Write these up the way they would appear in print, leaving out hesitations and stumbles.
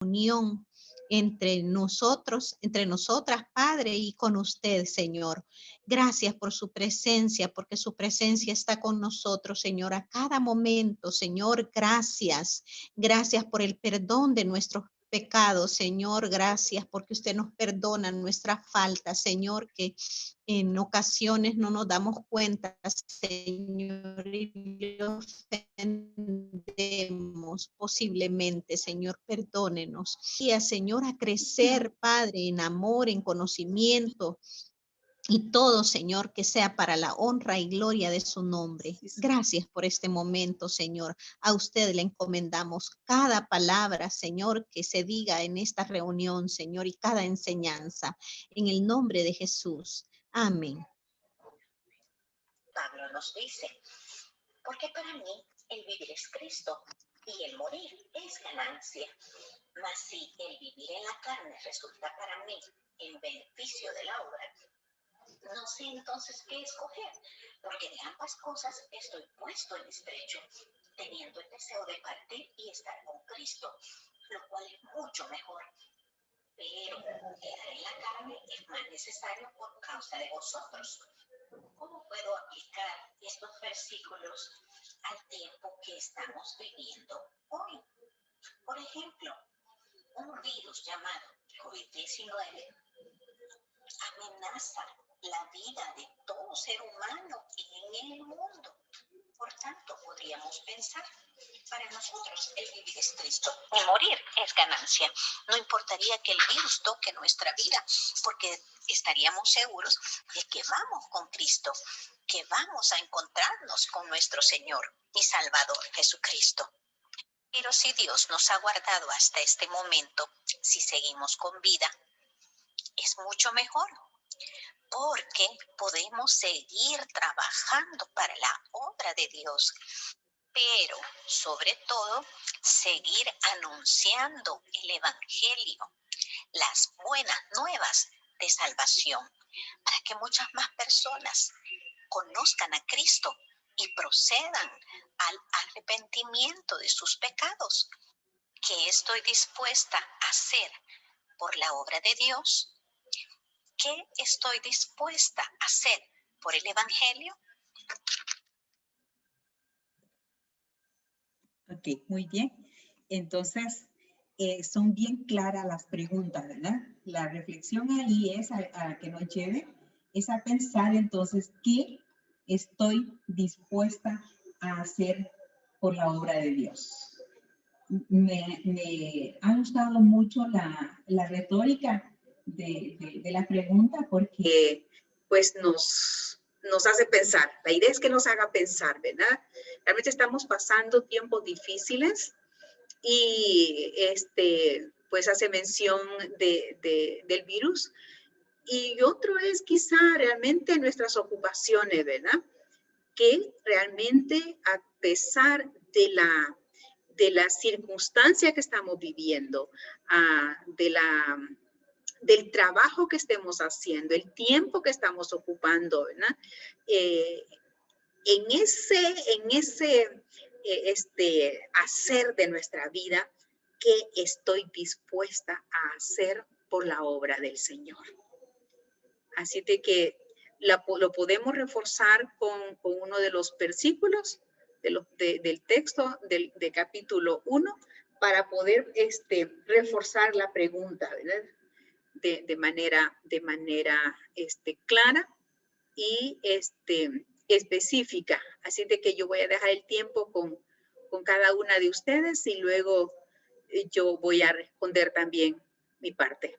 unión entre nosotros, entre nosotras, Padre, y con usted, Señor. Gracias por su presencia, porque su presencia está con nosotros, Señor, a cada momento, Señor. Gracias. Gracias por el perdón de nuestros pecados, Señor. Gracias porque usted nos perdona nuestras faltas, Señor, que en ocasiones no nos damos cuenta, Señor, y le ofendemos posiblemente, Señor, perdónenos. Y a Señor, a crecer, Padre, en amor, en conocimiento, y todo, Señor, que sea para la honra y gloria de su nombre. Gracias por este momento, Señor. A usted le encomendamos cada palabra, Señor, que se diga en esta reunión, Señor, y cada enseñanza. En el nombre de Jesús. Amén. Pablo nos dice, porque para mí el vivir es Cristo y el morir es ganancia. Mas si el vivir en la carne resulta para mí en beneficio de la obra, no sé entonces qué escoger, porque de ambas cosas estoy puesto en estrecho, teniendo el deseo de partir y estar con Cristo, lo cual es mucho mejor. Pero quedar en la carne es más necesario por causa de vosotros. ¿Cómo puedo aplicar estos versículos al tiempo que estamos viviendo hoy? Por ejemplo, un virus llamado COVID-19 amenaza la vida de todo ser humano en el mundo. Por tanto, podríamos pensar, para nosotros el vivir es Cristo y morir es ganancia. No importaría que el virus toque nuestra vida, porque estaríamos seguros de que vamos con Cristo, que vamos a encontrarnos con nuestro Señor y Salvador Jesucristo. Pero si Dios nos ha guardado hasta este momento, si seguimos con vida, es mucho mejor, porque podemos seguir trabajando para la obra de Dios, pero sobre todo seguir anunciando el Evangelio, las buenas nuevas de salvación, para que muchas más personas conozcan a Cristo y procedan al arrepentimiento de sus pecados. ¿Qué estoy dispuesta a hacer por la obra de Dios? ¿Qué estoy dispuesta a hacer por el Evangelio? Ok, muy bien. Entonces, son bien claras las preguntas, ¿verdad? La reflexión ahí es a que nos lleve, es a pensar entonces qué estoy dispuesta a hacer por la obra de Dios. Me ha gustado mucho la retórica de la pregunta porque pues nos hace pensar. La idea es que nos haga pensar, ¿verdad? Realmente estamos pasando tiempos difíciles y pues hace mención del virus. Y otro es quizá realmente nuestras ocupaciones, ¿verdad? Que realmente a pesar de la circunstancia que estamos viviendo, del trabajo que estemos haciendo, el tiempo que estamos ocupando, ¿verdad? En ese hacer de nuestra vida, ¿qué estoy dispuesta a hacer por la obra del Señor? Así de que lo podemos reforzar con uno de los versículos del texto de capítulo 1 para poder reforzar la pregunta, ¿verdad? De manera clara y específica. Así de que yo voy a dejar el tiempo con cada una de ustedes y luego yo voy a responder también mi parte.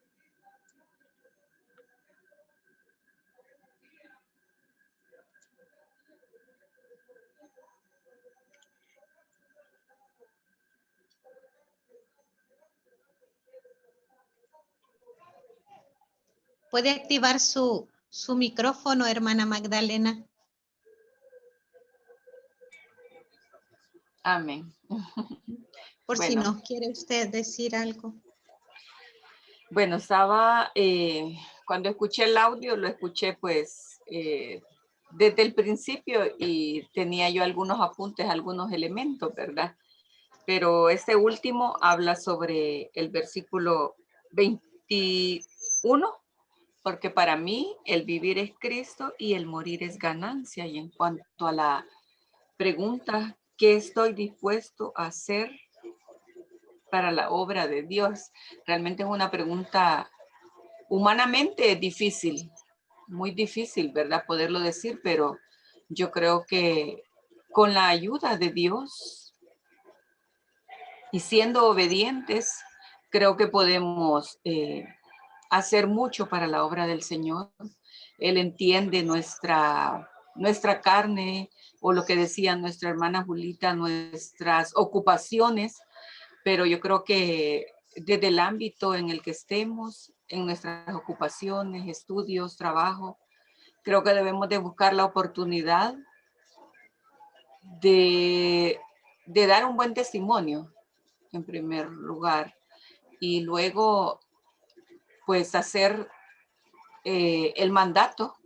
¿Puede activar su micrófono, hermana Magdalena? Amén. Por si Bueno. nos quiere usted decir algo. Bueno, estaba, cuando escuché el audio, lo escuché pues desde el principio y tenía yo algunos apuntes, algunos elementos, ¿verdad? pero este último habla sobre el versículo 21, porque para mí el vivir es Cristo y el morir es ganancia. Y en cuanto a la pregunta, ¿qué estoy dispuesto a hacer para la obra de Dios? Realmente es una pregunta humanamente difícil, muy difícil, ¿verdad? Poderlo decir, pero yo creo que con la ayuda de Dios y siendo obedientes, creo que podemos hacer mucho para la obra del Señor. Él entiende nuestra carne, o lo que decía nuestra hermana Julita, nuestras ocupaciones, pero yo creo que desde el ámbito en el que estemos, en nuestras ocupaciones, estudios, trabajo, creo que debemos de buscar la oportunidad de dar un buen testimonio, en primer lugar, y luego, pues, hacer el mandato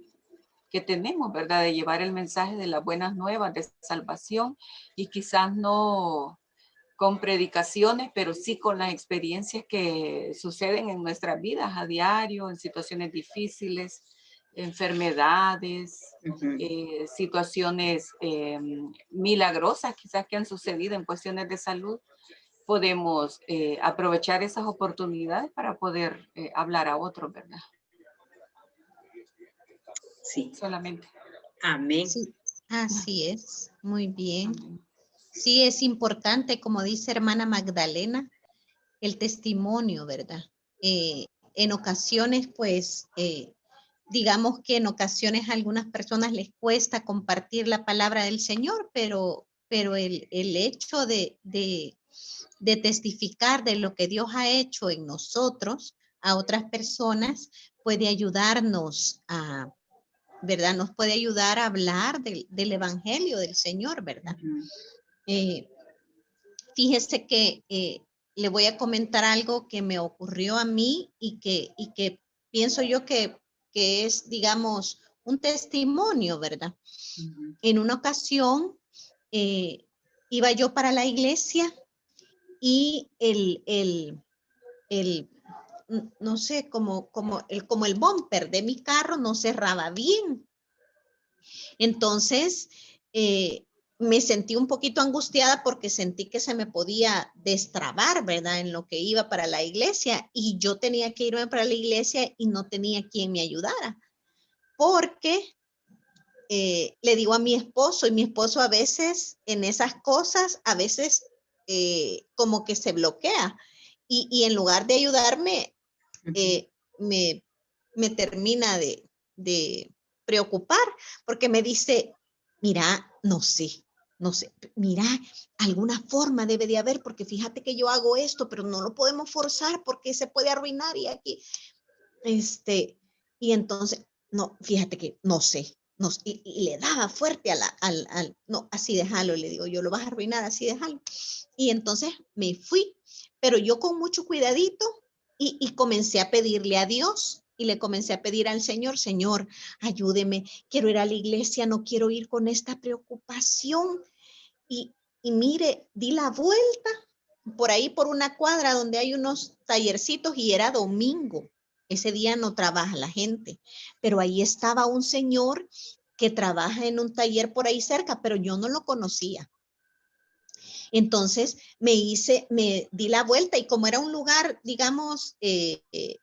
que tenemos, ¿verdad? De llevar el mensaje de las buenas nuevas de salvación, y quizás no con predicaciones, pero sí con las experiencias que suceden en nuestras vidas a diario, en situaciones difíciles, enfermedades, situaciones milagrosas quizás que han sucedido en cuestiones de salud. Podemos aprovechar esas oportunidades para poder hablar a otros, ¿verdad? Sí. Solamente. Amén. Sí, así es. Muy bien. Amén. Sí, es importante, como dice hermana Magdalena, el testimonio, ¿verdad? En ocasiones, pues, digamos que en ocasiones a algunas personas les cuesta compartir la palabra del Señor, pero el hecho de testificar de lo que Dios ha hecho en nosotros a otras personas puede ayudarnos a, ¿verdad? Nos puede ayudar a hablar del Evangelio del Señor, ¿verdad? Fíjese que le voy a comentar algo que me ocurrió a mí y que pienso yo que es, digamos, un testimonio, ¿verdad? En una ocasión iba yo para la iglesia y no sé, como el bumper de mi carro no cerraba bien. Entonces, me sentí un poquito angustiada porque sentí que se me podía destrabar, ¿verdad? En lo que iba para la iglesia, y yo tenía que irme para la iglesia y no tenía quien me ayudara, porque le digo a mi esposo, y mi esposo a veces en esas cosas, a veces como que se bloquea, y en lugar de ayudarme, me termina de preocupar, porque me dice, mira, no sé, mira, alguna forma debe de haber, porque fíjate que yo hago esto, pero no lo podemos forzar porque se puede arruinar, y aquí, y entonces, no, fíjate que no sé, no, y le daba fuerte no, así déjalo, le digo, yo lo vas a arruinar, así déjalo. Y entonces me fui, pero yo con mucho cuidadito, y comencé a pedirle a Dios, y le comencé a pedir al Señor, Señor, ayúdeme, quiero ir a la iglesia, no quiero ir con esta preocupación. Y mire, di la vuelta por ahí, por una cuadra donde hay unos tallercitos, y era domingo. Ese día no trabaja la gente, pero ahí estaba un señor que trabaja en un taller por ahí cerca, pero yo no lo conocía. Entonces me di la vuelta, y como era un lugar, digamos,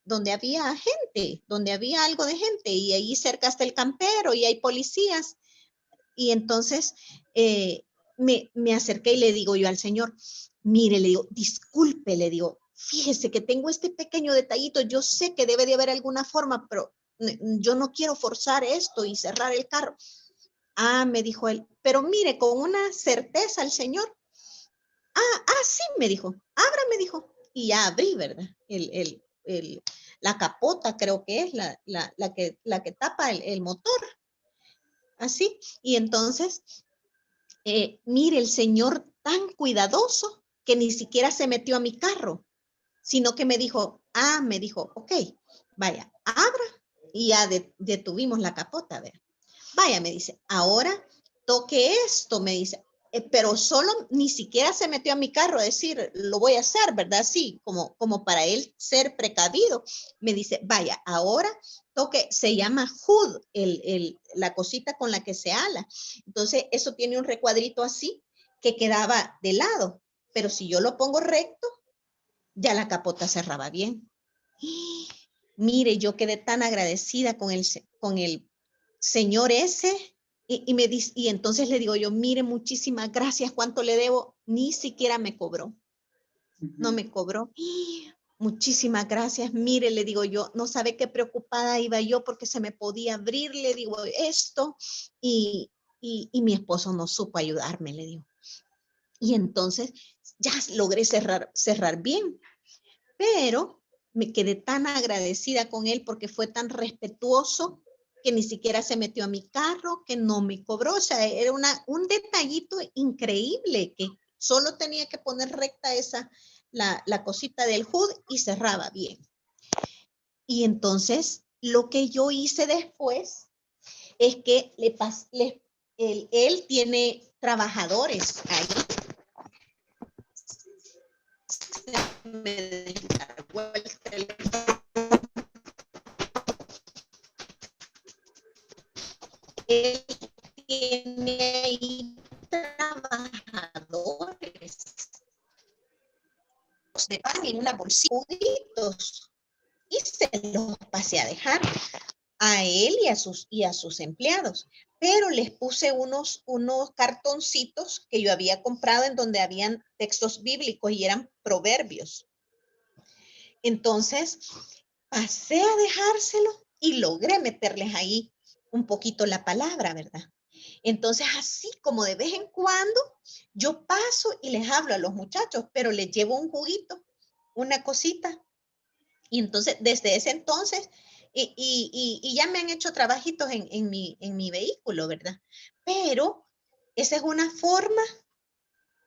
donde había gente, donde había algo de gente, y ahí cerca está el campero y hay policías, y entonces me acerqué y le digo yo al Señor, mire, le digo, disculpe, le digo, fíjese que tengo este pequeño detallito, yo sé que debe de haber alguna forma, pero yo no quiero forzar esto y cerrar el carro. Ah, me dijo él, pero mire, con una certeza el Señor. Sí, me dijo, abra, me dijo, y ya abrí, ¿verdad? La capota, creo que es la que tapa el motor, así. Y entonces, mire, el Señor tan cuidadoso que ni siquiera se metió a mi carro, sino que me dijo, ok, vaya, abra, y ya detuvimos la capota, ¿verdad? Vaya, me dice, ahora toque esto, me dice. pero solo ni siquiera se metió a mi carro a decir, lo voy a hacer, ¿verdad? Sí, como para él ser precavido. Me dice, vaya, ahora toque, se llama hood, la cosita con la que se ala. Entonces, eso tiene un recuadrito así que quedaba de lado, pero si yo lo pongo recto, ya la capota cerraba bien. Mire, yo quedé tan agradecida con el señor ese. Y me dice, y entonces le digo yo, mire, muchísimas gracias, ¿cuánto le debo? Ni siquiera me cobró, no me cobró. Muchísimas gracias, mire, le digo yo, no sabe qué preocupada iba yo porque se me podía abrir, le digo esto, y mi esposo no supo ayudarme, le digo. Y entonces ya logré cerrar bien, pero me quedé tan agradecida con él porque fue tan respetuoso que ni siquiera se metió a mi carro, que no me cobró. O sea, era un detallito increíble que solo tenía que poner recta la cosita del HUD y cerraba bien. Y entonces lo que yo hice después es que él tiene trabajadores ahí. Me descargó el teléfono. Él tiene ahí trabajadores de pan en una bolsita y se los pasé a dejar a él y a sus empleados. Pero les puse unos cartoncitos que yo había comprado en donde habían textos bíblicos y eran proverbios. Entonces, pasé a dejárselo y logré meterles ahí un poquito la palabra, ¿verdad? Entonces, así como de vez en cuando, yo paso y les hablo a los muchachos, pero les llevo un juguito, una cosita. Y entonces, desde ese entonces, y ya me han hecho trabajitos en mi vehículo, ¿verdad? Pero esa es una forma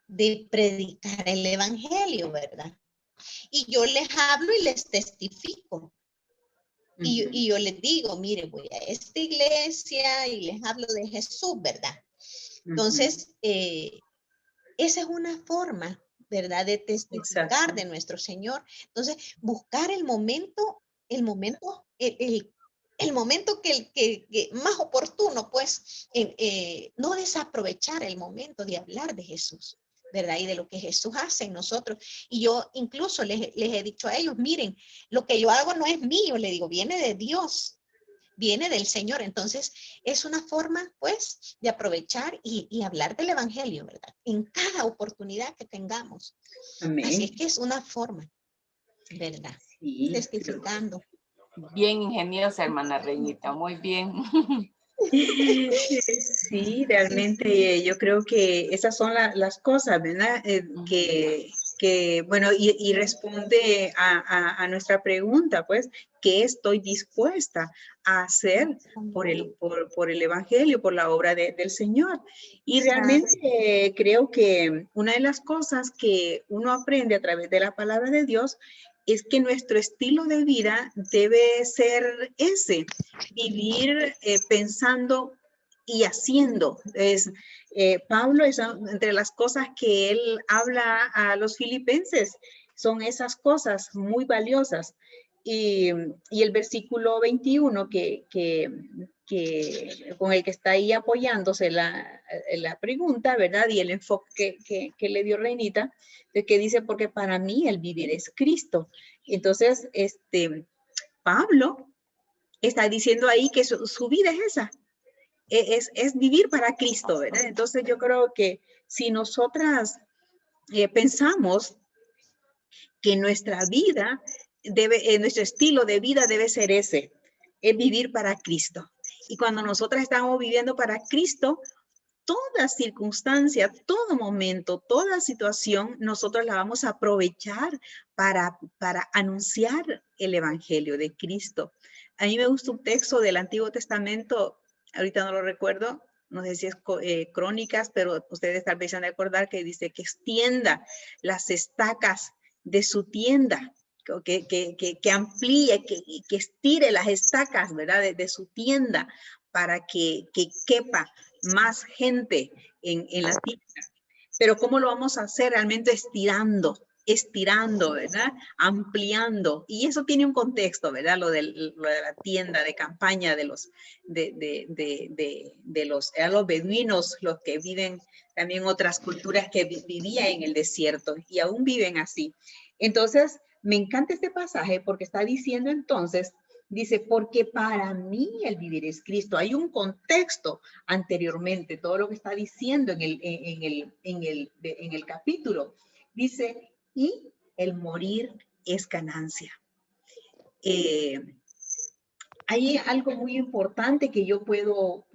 de predicar el evangelio, ¿verdad? Y yo les hablo y les testifico. Y yo les digo, mire, voy a esta iglesia y les hablo de Jesús, ¿verdad? Entonces, esa es una forma, ¿verdad? De testificar Exacto. de nuestro Señor. Entonces, buscar el momento el momento que más oportuno, pues, no desaprovechar el momento de hablar de Jesús, ¿verdad? Y de lo que Jesús hace en nosotros. Y yo incluso les he dicho a ellos, miren, lo que yo hago no es mío, le digo, viene de Dios, viene del Señor. Entonces, es una forma, pues, de aprovechar y hablar del Evangelio, ¿verdad? En cada oportunidad que tengamos. Amén. Así es que es una forma, ¿verdad? Sí, testificando. Bien ingeniosa, hermana Reinita, muy bien. Sí, realmente yo creo que esas son las cosas, ¿verdad? Bueno, y responde a nuestra pregunta, pues, ¿qué estoy dispuesta a hacer por el Evangelio, por la obra del Señor? Y realmente creo que una de las cosas que uno aprende a través de la palabra de Dios es que nuestro estilo de vida debe ser ese, vivir pensando y haciendo. Pablo, entre las cosas que él habla a los filipenses, son esas cosas muy valiosas. Y el versículo 21 con el que está ahí apoyándose la pregunta, ¿verdad? Y el enfoque que le dio Reinita, de que dice, porque para mí el vivir es Cristo. Entonces, Pablo está diciendo ahí que su vida es esa, es vivir para Cristo, ¿verdad? Entonces yo creo que si nosotras pensamos que nuestra vida nuestro estilo de vida debe ser ese, es vivir para Cristo. Y cuando nosotras estamos viviendo para Cristo, toda circunstancia, todo momento, toda situación, nosotros la vamos a aprovechar para anunciar el Evangelio de Cristo. A mí me gusta un texto del Antiguo Testamento, ahorita no lo recuerdo, no sé si es Crónicas, pero ustedes tal vez se van a acordar que dice que extienda las estacas de su tienda, que amplíe, que estire las estacas, ¿verdad? De su tienda para que quepa más gente en la tienda. Pero ¿cómo lo vamos a hacer? Realmente estirando, ¿verdad? Ampliando. Y eso tiene un contexto, ¿verdad? Lo de la tienda de campaña de los beduinos, los que viven también otras culturas que vivían en el desierto y aún viven así. Entonces, me encanta este pasaje porque está diciendo entonces, dice, porque para mí el vivir es Cristo. Hay un contexto anteriormente, todo lo que está diciendo en el capítulo. Dice, y el morir es ganancia. Hay algo muy importante que yo puedo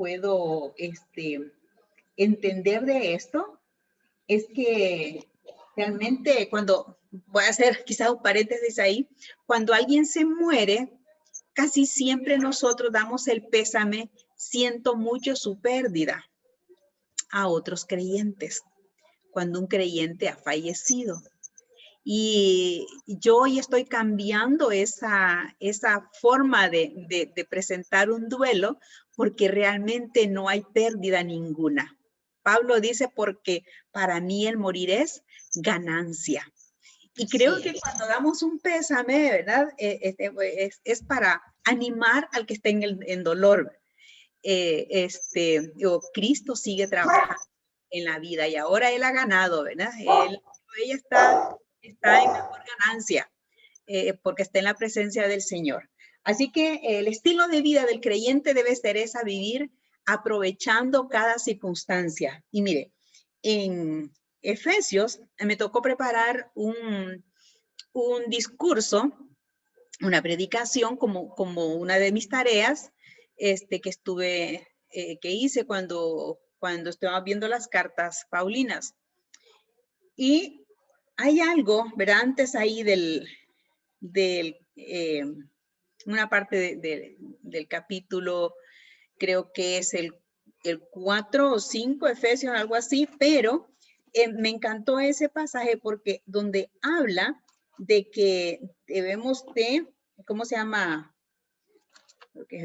entender de esto, es que realmente cuando, voy a hacer quizás un paréntesis ahí, cuando alguien se muere, casi siempre nosotros damos el pésame, siento mucho su pérdida a otros creyentes, cuando un creyente ha fallecido. Y yo hoy estoy cambiando esa forma de presentar un duelo porque realmente no hay pérdida ninguna. Pablo dice, porque para mí el morir es ganancia. Y creo que cuando damos un pésame, ¿verdad? Es para animar al que esté en dolor. Cristo sigue trabajando en la vida y ahora él ha ganado, ¿verdad? Ella está en mejor ganancia porque está en la presencia del Señor. Así que el estilo de vida del creyente debe ser esa, vivir aprovechando cada circunstancia. Y mire, en Efesios me tocó preparar un discurso, una predicación como una de mis tareas que hice cuando estaba viendo las cartas paulinas. Y hay algo, ¿verdad? Antes ahí una parte del capítulo, creo que es el 4 o 5, Efesios, algo así, pero me encantó ese pasaje porque donde habla de que debemos de, ¿cómo se llama? Creo que es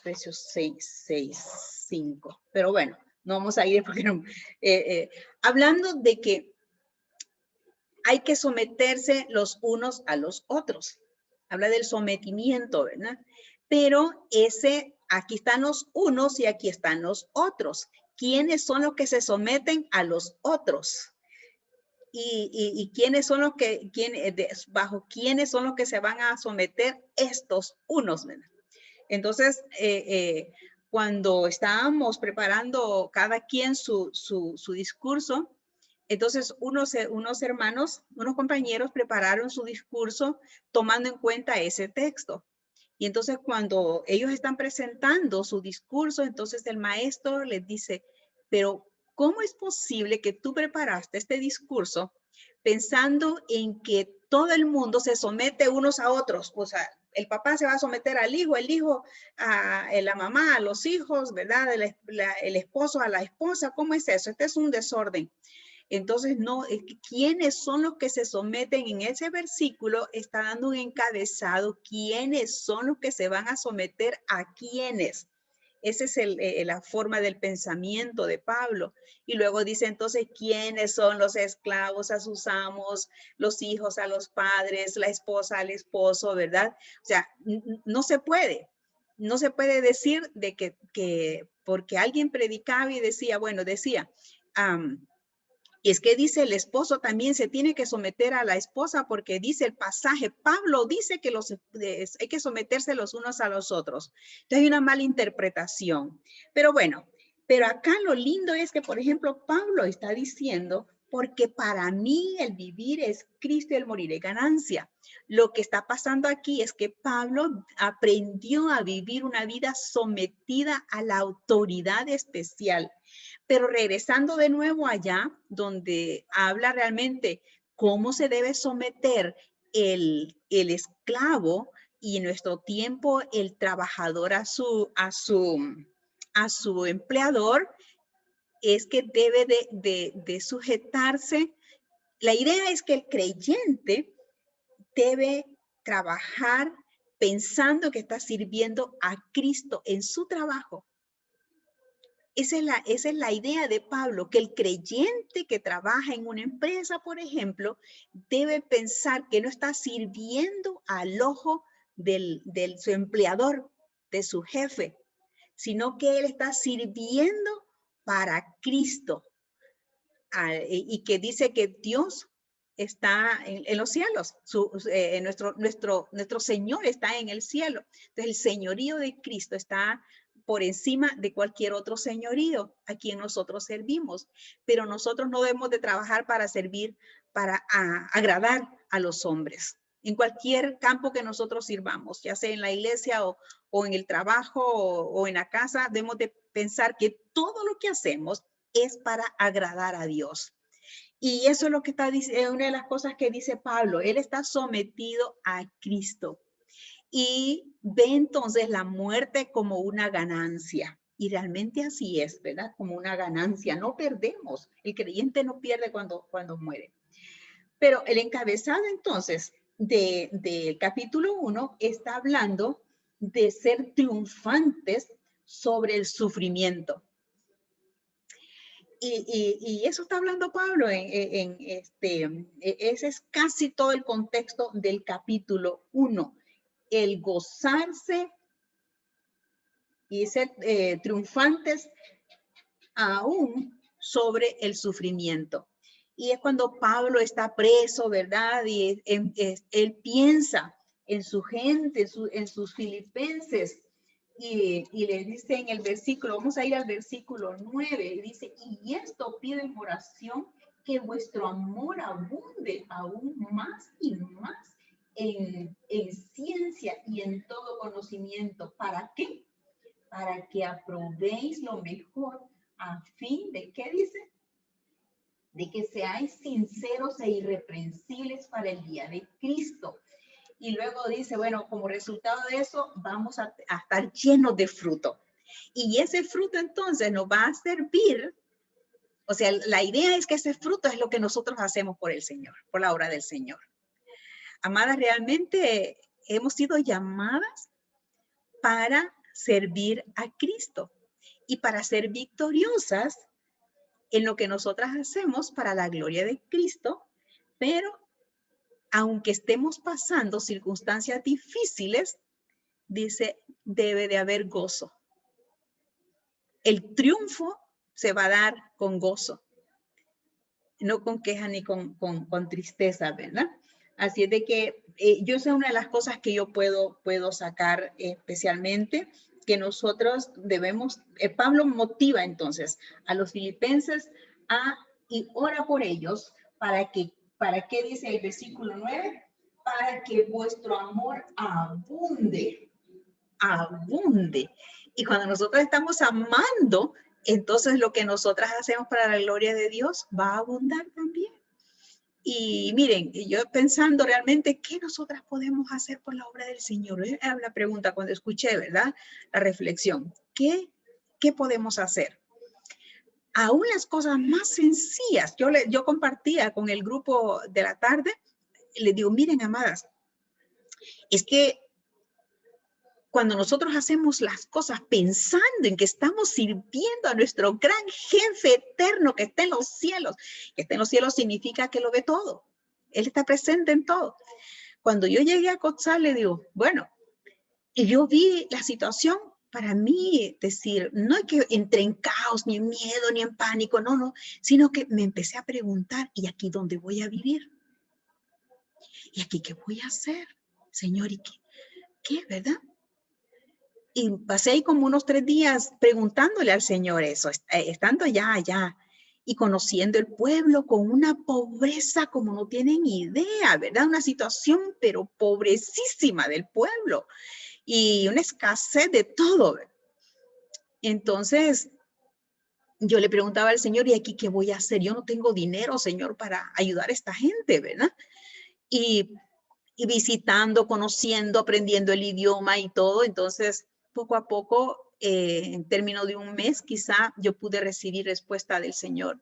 Efesios 6, 5, pero bueno, no vamos a ir porque no, hablando de que hay que someterse los unos a los otros. Habla del sometimiento, ¿verdad? Pero aquí están los unos y aquí están los otros. ¿Quiénes son los que se someten a los otros? Y quiénes son los que, bajo quiénes son los que se van a someter estos unos, ¿verdad? Entonces, cuando estábamos preparando cada quien su discurso, entonces unos hermanos, unos compañeros prepararon su discurso tomando en cuenta ese texto. Y entonces cuando ellos están presentando su discurso, entonces el maestro les dice, pero ¿cómo es posible que tú preparaste este discurso pensando en que todo el mundo se somete unos a otros? O sea, el papá se va a someter al hijo, el hijo a la mamá, a los hijos, ¿verdad? El esposo a la esposa. ¿Cómo es eso? Este es un desorden. Entonces, no, ¿quiénes son los que se someten? En ese versículo está dando un encabezado. ¿Quiénes son los que se van a someter a quiénes? Esa es la forma del pensamiento de Pablo. Y luego dice entonces, ¿quiénes son los esclavos a sus amos, los hijos a los padres, la esposa al esposo, ¿verdad? O sea, no se puede. No se puede decir de que porque alguien predicaba y decía, bueno, decía, y es que dice el esposo también se tiene que someter a la esposa porque dice el pasaje, Pablo dice que hay que someterse los unos a los otros. Entonces hay una mala interpretación. Pero bueno, pero acá lo lindo es que, por ejemplo, Pablo está diciendo, porque para mí el vivir es Cristo y el morir es ganancia. Lo que está pasando aquí es que Pablo aprendió a vivir una vida sometida a la autoridad especial. Pero regresando de nuevo allá, donde habla realmente cómo se debe someter el esclavo y en nuestro tiempo el trabajador a su empleador, es que debe de sujetarse. La idea es que el creyente debe trabajar pensando que está sirviendo a Cristo en su trabajo. esa es la idea de Pablo, que el creyente que trabaja en una empresa, por ejemplo, debe pensar que no está sirviendo al ojo de su empleador, de su jefe, sino que él está sirviendo para Cristo. Y que dice que Dios está en los cielos, nuestro Señor está en el cielo. Entonces el señorío de Cristo está por encima de cualquier otro señorío a quien nosotros servimos, pero nosotros no debemos de trabajar para servir, para agradar a los hombres. En cualquier campo que nosotros sirvamos, ya sea en la iglesia o en el trabajo o en la casa, debemos de pensar que todo lo que hacemos es para agradar a Dios. Y eso es lo que está diciendo, una de las cosas que dice Pablo. Él está sometido a Cristo y ve entonces la muerte como una ganancia. Y realmente así es, ¿verdad? Como una ganancia. No perdemos. El creyente no pierde cuando muere. Pero el encabezado entonces del capítulo 1 está hablando de ser triunfantes sobre el sufrimiento. Y eso está hablando Pablo ese es casi todo el contexto del capítulo 1. El gozarse y ser triunfantes aún sobre el sufrimiento. Y es cuando Pablo está preso, ¿verdad? Y él piensa en su gente, en sus filipenses. Y le dice en el versículo, vamos a ir al versículo 9, dice, y esto pido en oración, que vuestro amor abunde aún más y más en ciencia y en todo conocimiento. ¿Para qué? Para que aprobéis lo mejor, a fin de, ¿qué dice? De que seáis sinceros e irreprensibles para el día de Cristo. Y luego dice, bueno, como resultado de eso, vamos a estar llenos de fruto. Y ese fruto entonces nos va a servir, o sea, la idea es que ese fruto es lo que nosotros hacemos por el Señor, por la obra del Señor. Amadas, realmente hemos sido llamadas para servir a Cristo y para ser victoriosas en lo que nosotras hacemos para la gloria de Cristo, pero aunque estemos pasando circunstancias difíciles, dice, debe de haber gozo. El triunfo se va a dar con gozo, no con queja ni con tristeza, ¿verdad? Así es de que yo sé una de las cosas que yo puedo sacar especialmente, que nosotros debemos, Pablo motiva entonces a los filipenses y ora por ellos ¿para qué dice el versículo 9? Para que vuestro amor abunde. Y cuando nosotros estamos amando, entonces lo que nosotras hacemos para la gloria de Dios va a abundar también. Y miren, yo pensando realmente, ¿qué nosotras podemos hacer por la obra del Señor? Era la pregunta cuando escuché, ¿verdad? La reflexión. ¿Qué podemos hacer? Aún las cosas más sencillas. Yo compartía con el grupo de la tarde, les digo, miren, amadas, es que cuando nosotros hacemos las cosas pensando en que estamos sirviendo a nuestro gran jefe eterno que está en los cielos, que está en los cielos significa que lo ve todo. Él está presente en todo. Cuando yo llegué a Cotzal, le digo, bueno, y yo vi la situación, para mí decir, no es que entré en caos, ni en miedo, ni en pánico, no, sino que me empecé a preguntar, ¿y aquí dónde voy a vivir? ¿Y aquí qué voy a hacer? Señor, ¿y qué, verdad? Y pasé ahí como unos 3 días preguntándole al Señor eso, estando allá y conociendo el pueblo con una pobreza como no tienen idea, ¿verdad? Una situación pero pobrecísima del pueblo y una escasez de todo. Entonces, yo le preguntaba al Señor, ¿y aquí qué voy a hacer? Yo no tengo dinero, Señor, para ayudar a esta gente, ¿verdad? Y visitando, conociendo, aprendiendo el idioma y todo, entonces poco a poco, en términos de un mes, quizá yo pude recibir respuesta del Señor.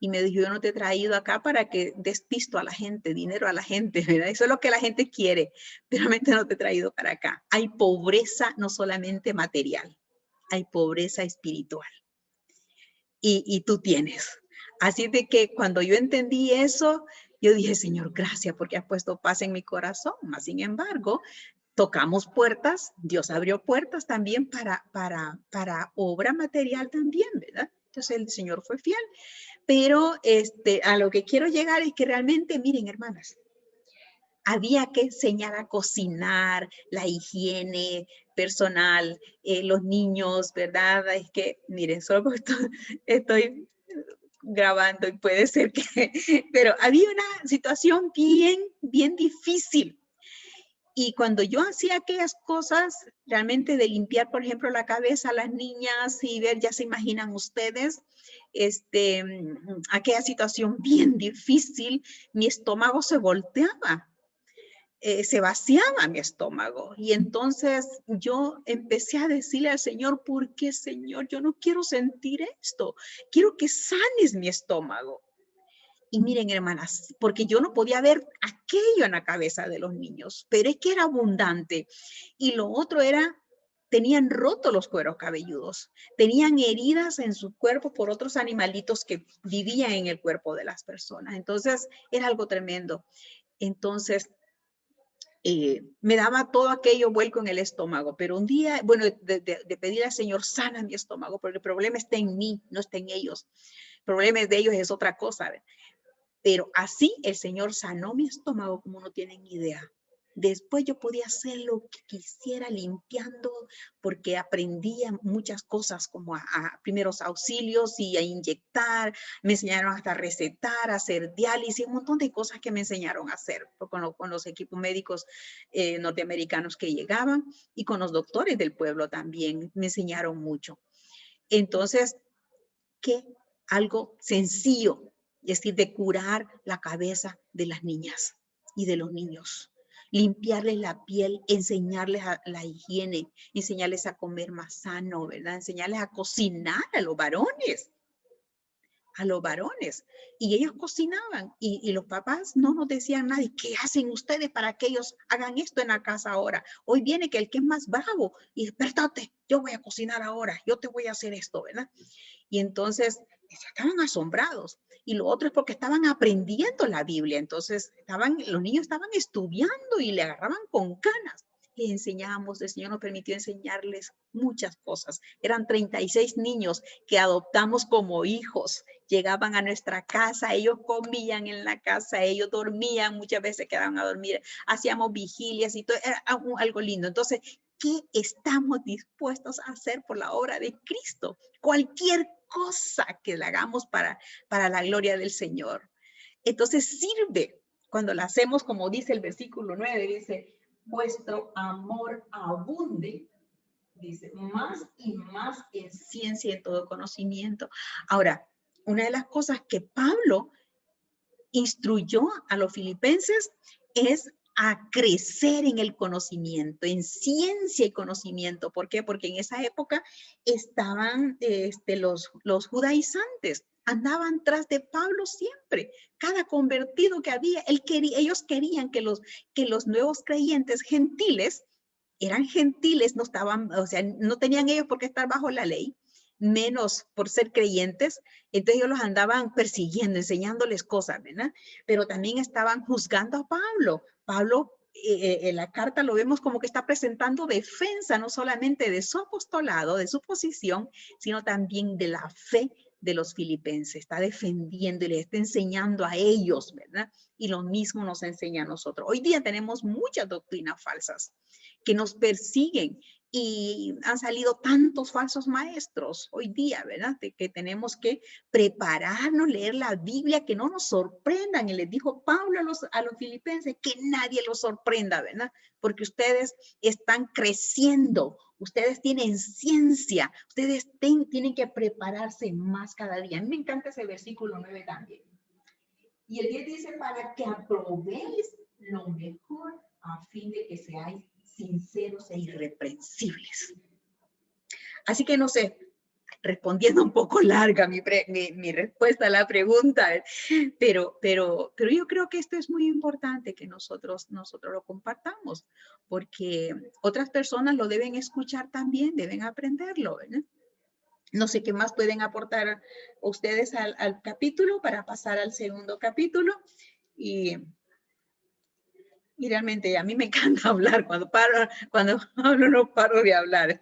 Y me dijo, yo no te he traído acá para que des pisto a la gente, dinero a la gente, ¿verdad? Eso es lo que la gente quiere, pero realmente no te he traído para acá. Hay pobreza no solamente material, hay pobreza espiritual. y tú tienes. Así de que cuando yo entendí eso, yo dije, Señor, gracias porque has puesto paz en mi corazón. Mas, sin embargo, tocamos puertas, Dios abrió puertas también para obra material también, ¿verdad? Entonces el Señor fue fiel. Pero a lo que quiero llegar es que realmente, miren, hermanas, había que enseñar a cocinar, la higiene personal, los niños, ¿verdad? Es que, miren, solo porque estoy grabando y puede ser que, pero había una situación bien difícil. Y cuando yo hacía aquellas cosas, realmente de limpiar, por ejemplo, la cabeza a las niñas y ver, ya se imaginan ustedes, aquella situación bien difícil, mi estómago se volteaba. Se vaciaba mi estómago. Y entonces yo empecé a decirle al Señor, ¿por qué, Señor? Yo no quiero sentir esto. Quiero que sanes mi estómago. Y miren, hermanas, porque yo no podía ver aquello en la cabeza de los niños, pero es que era abundante. Y lo otro era, tenían rotos los cueros cabelludos, tenían heridas en su cuerpo por otros animalitos que vivían en el cuerpo de las personas. Entonces, era algo tremendo. Entonces, me daba todo aquello vuelco en el estómago, pero un día, bueno, de pedir al Señor, sana mi estómago, porque el problema está en mí, no está en ellos. El problema de ellos es otra cosa, ¿verdad? Pero así el Señor sanó mi estómago como no tienen idea. Después yo podía hacer lo que quisiera limpiando porque aprendía muchas cosas como a primeros auxilios y a inyectar. Me enseñaron hasta a recetar, a hacer diálisis, un montón de cosas que me enseñaron a hacer con los equipos médicos norteamericanos que llegaban y con los doctores del pueblo también. Me enseñaron mucho. Entonces, ¿qué? Algo sencillo, es decir, de curar la cabeza de las niñas y de los niños. Limpiarles la piel, enseñarles a la higiene, enseñarles a comer más sano, ¿verdad? Enseñarles a cocinar a los varones. Y ellos cocinaban y los papás no nos decían nada. ¿Y qué hacen ustedes para que ellos hagan esto en la casa ahora? Hoy viene que el que es más bravo y despertate, yo voy a cocinar ahora, yo te voy a hacer esto, ¿verdad? Y entonces estaban asombrados. Y lo otro es porque estaban aprendiendo la Biblia. Entonces los niños estaban estudiando y le agarraban con ganas. Les enseñábamos, el Señor nos permitió enseñarles muchas cosas. Eran 36 niños que adoptamos como hijos. Llegaban a nuestra casa, ellos comían en la casa, ellos dormían, muchas veces quedaban a dormir, hacíamos vigilias y todo, era algo lindo. Entonces, ¿qué estamos dispuestos a hacer por la obra de Cristo? Cualquier cosa que la hagamos para la gloria del Señor. Entonces sirve cuando la hacemos, como dice el versículo 9, dice, vuestro amor abunde, dice, más y más en ciencia y en todo conocimiento. Ahora, una de las cosas que Pablo instruyó a los filipenses es a crecer en el conocimiento, en ciencia y conocimiento. ¿Por qué? Porque en esa época estaban los judaizantes, andaban tras de Pablo siempre. Cada convertido que había, ellos querían que los nuevos creyentes gentiles eran gentiles, no estaban, o sea, no tenían ellos por qué estar bajo la ley, menos por ser creyentes. Entonces ellos los andaban persiguiendo, enseñándoles cosas, ¿verdad? Pero también estaban juzgando a Pablo. Pablo, en la carta lo vemos como que está presentando defensa, no solamente de su apostolado, de su posición, sino también de la fe de los filipenses. Está defendiendo y les está enseñando a ellos, ¿verdad? Y lo mismo nos enseña a nosotros. Hoy día tenemos muchas doctrinas falsas que nos persiguen y han salido tantos falsos maestros hoy día, ¿verdad? De que tenemos que prepararnos, leer la Biblia, que no nos sorprendan. Y les dijo Pablo a los filipenses, que nadie los sorprenda, ¿verdad? Porque ustedes están creciendo, ustedes tienen ciencia, ustedes tienen que prepararse más cada día. A mí me encanta ese versículo 9 también. Y el 10 dice, para que aprobéis lo mejor a fin de que seáis sinceros e irreprensibles. Así que no sé, respondiendo un poco larga mi respuesta a la pregunta, pero yo creo que esto es muy importante que nosotros lo compartamos, porque otras personas lo deben escuchar también, deben aprenderlo, ¿verdad? No sé qué más pueden aportar ustedes al capítulo para pasar al segundo capítulo. Y realmente a mí me encanta hablar. Cuando hablo no paro de hablar.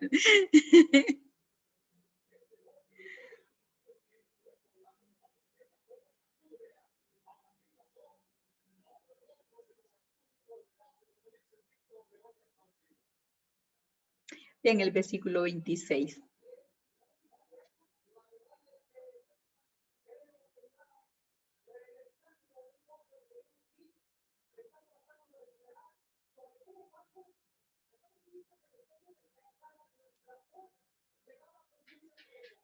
En el versículo 26.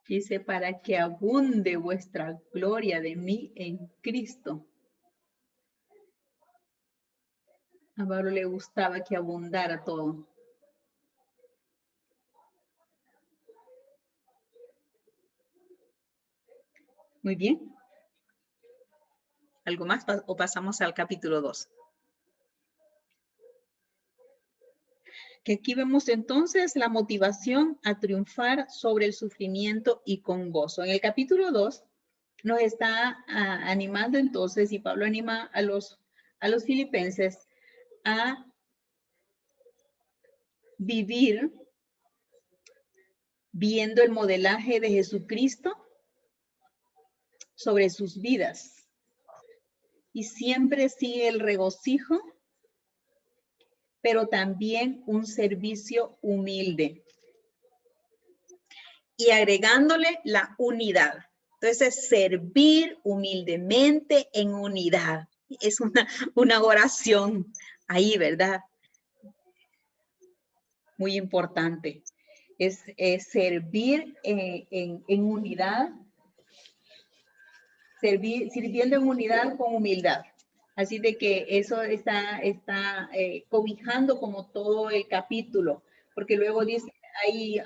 Dice, para que abunde vuestra gloria de mí en Cristo. A Pablo le gustaba que abundara todo. Muy bien. ¿Algo más o pasamos al capítulo 2? Que aquí vemos entonces la motivación a triunfar sobre el sufrimiento y con gozo. En el capítulo 2 nos está animando entonces, y Pablo anima a los filipenses a vivir viendo el modelaje de Jesucristo sobre sus vidas. Y siempre sigue el regocijo, pero también un servicio humilde. Y agregándole la unidad. Entonces, servir humildemente en unidad. Es una oración ahí, ¿verdad? Muy importante. Es servir en unidad, sirviendo en unidad con humildad. Así de que eso está cobijando como todo el capítulo, porque luego dice, hay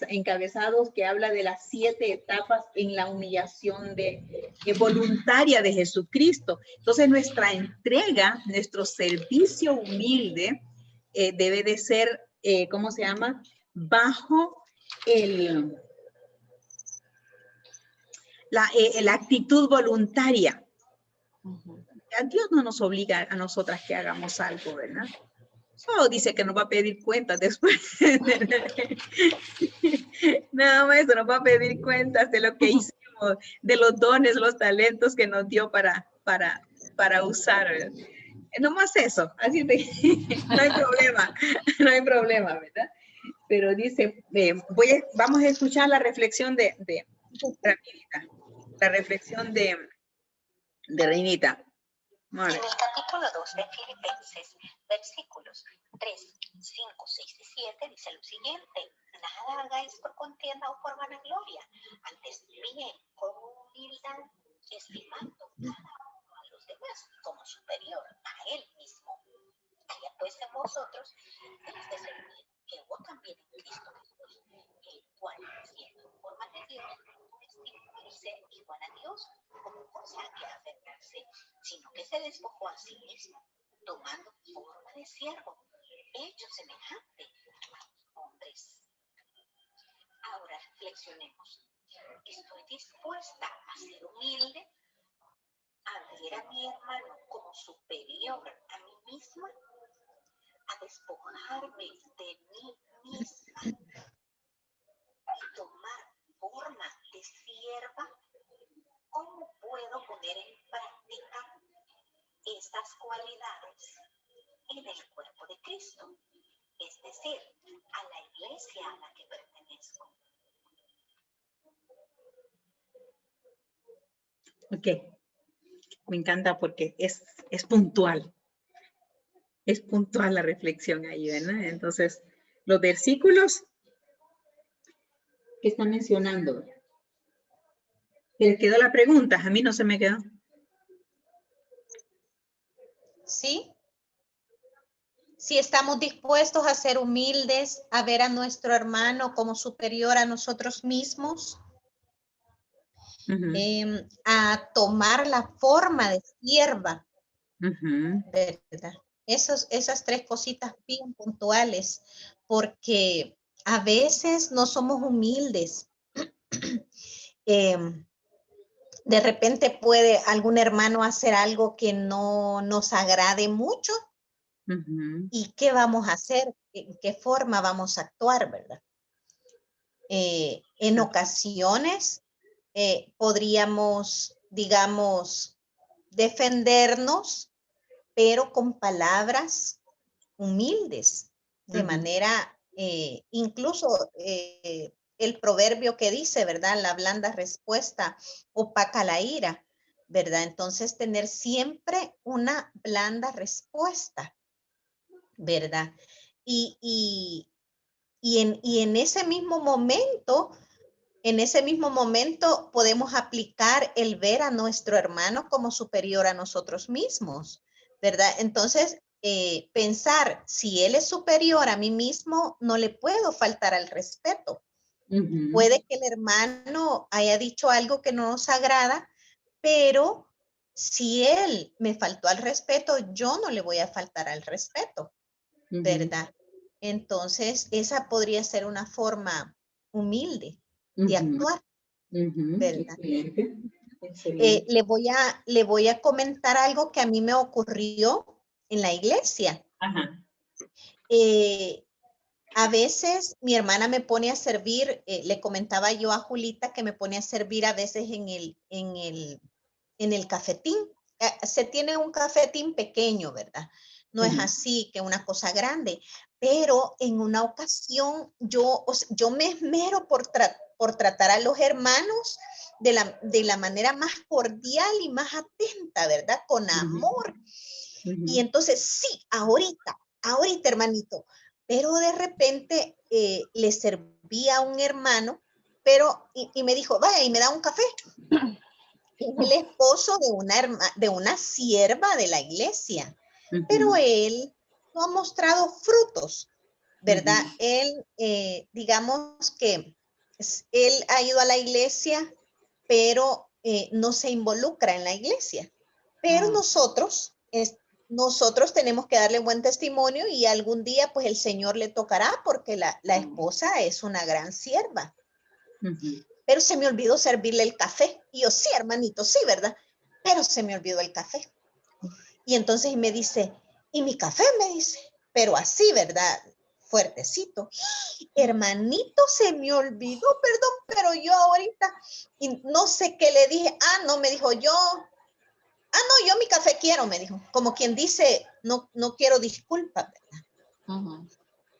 encabezados que habla de las 7 etapas en la humillación voluntaria de Jesucristo. Entonces nuestra entrega, nuestro servicio humilde debe de ser, ¿cómo se llama? Bajo la actitud voluntaria. Dios no nos obliga a nosotras que hagamos algo, ¿verdad? Solo dice que nos va a pedir cuentas después. Nada más eso, nos va a pedir cuentas de lo que hicimos, de los dones, los talentos que nos dio para usar. No más eso, así de no hay problema, ¿verdad? Pero dice, vamos a escuchar la reflexión de Reinita, la reflexión de Reinita. Vale. En el capítulo 2 de Filipenses, versículos 3, 5, 6 y 7, dice lo siguiente: nada hagáis por contienda o por vanagloria, antes bien, con humildad, estimando cada uno a los demás como superior a él mismo. Haya pues en vosotros este servir que hubo también en Cristo Jesús, el cual, siendo forma de Dios, no estimó el ser igual a Dios como cosa que aferrarse, sino que se despojó a sí mismo, tomando forma de siervo, hecho semejante a los hombres. Ahora reflexionemos. ¿Estoy dispuesta a ser humilde? ¿A ver a mi hermano como superior a mí misma? ¿A despojarme de mí misma y tomar forma de sierva? ¿Cómo puedo poner en práctica estas cualidades en el cuerpo de Cristo? Es decir, a la iglesia a la que pertenezco. Ok, me encanta porque es puntual. Es puntual la reflexión ahí, ¿verdad? Entonces, los versículos que está mencionando. ¿Le quedó la pregunta? A mí no se me quedó. ¿Sí? Si estamos dispuestos a ser humildes, a ver a nuestro hermano como superior a nosotros mismos, a tomar la forma de sierva, ¿verdad? Esas 3 cositas bien puntuales, porque a veces no somos humildes De repente puede algún hermano hacer algo que no nos agrade mucho. ¿Y qué vamos a hacer? ¿En qué forma vamos a actuar, verdad? En ocasiones podríamos, digamos, defendernos, pero con palabras humildes, de manera, incluso el proverbio que dice, ¿verdad? La blanda respuesta opaca la ira, ¿verdad? Entonces, tener siempre una blanda respuesta, ¿verdad? Y en ese mismo momento, podemos aplicar el ver a nuestro hermano como superior a nosotros mismos, ¿verdad? Entonces, pensar, si él es superior a mí mismo, no le puedo faltar al respeto. Puede que el hermano haya dicho algo que no nos agrada, pero si él me faltó al respeto, yo no le voy a faltar al respeto, ¿verdad? Entonces, esa podría ser una forma humilde de actuar, ¿verdad? Excelente. Excelente. Le voy a comentar algo que a mí me ocurrió en la iglesia. Ajá. A veces mi hermana me pone a servir, le comentaba yo a Julita que me pone a servir a veces en el cafetín. Se tiene un cafetín pequeño, ¿verdad? No es así que una cosa grande, pero en una ocasión yo me esmero por tratar a los hermanos de la manera más cordial y más atenta, ¿verdad? Con amor. Y entonces, sí, ahorita, hermanito, pero de repente le serví a un hermano, pero, y me dijo, vaya, y me da un café. Es el esposo de una sierva de la iglesia, pero él no ha mostrado frutos, ¿verdad? Él, digamos que él ha ido a la iglesia, pero no se involucra en la iglesia. Pero nosotros tenemos que darle buen testimonio y algún día pues el Señor le tocará porque la esposa es una gran sierva. Pero se me olvidó servirle el café. Y yo, sí, hermanito, sí, ¿verdad? Pero se me olvidó el café. Y entonces me dice, ¿y mi café? Me dice, pero así, ¿verdad? Fuertecito. Hermanito, se me olvidó, perdón, pero yo ahorita, y no sé qué le dije. No, me dijo yo mi café quiero, me dijo. Como quien dice, no quiero disculpas, ¿verdad?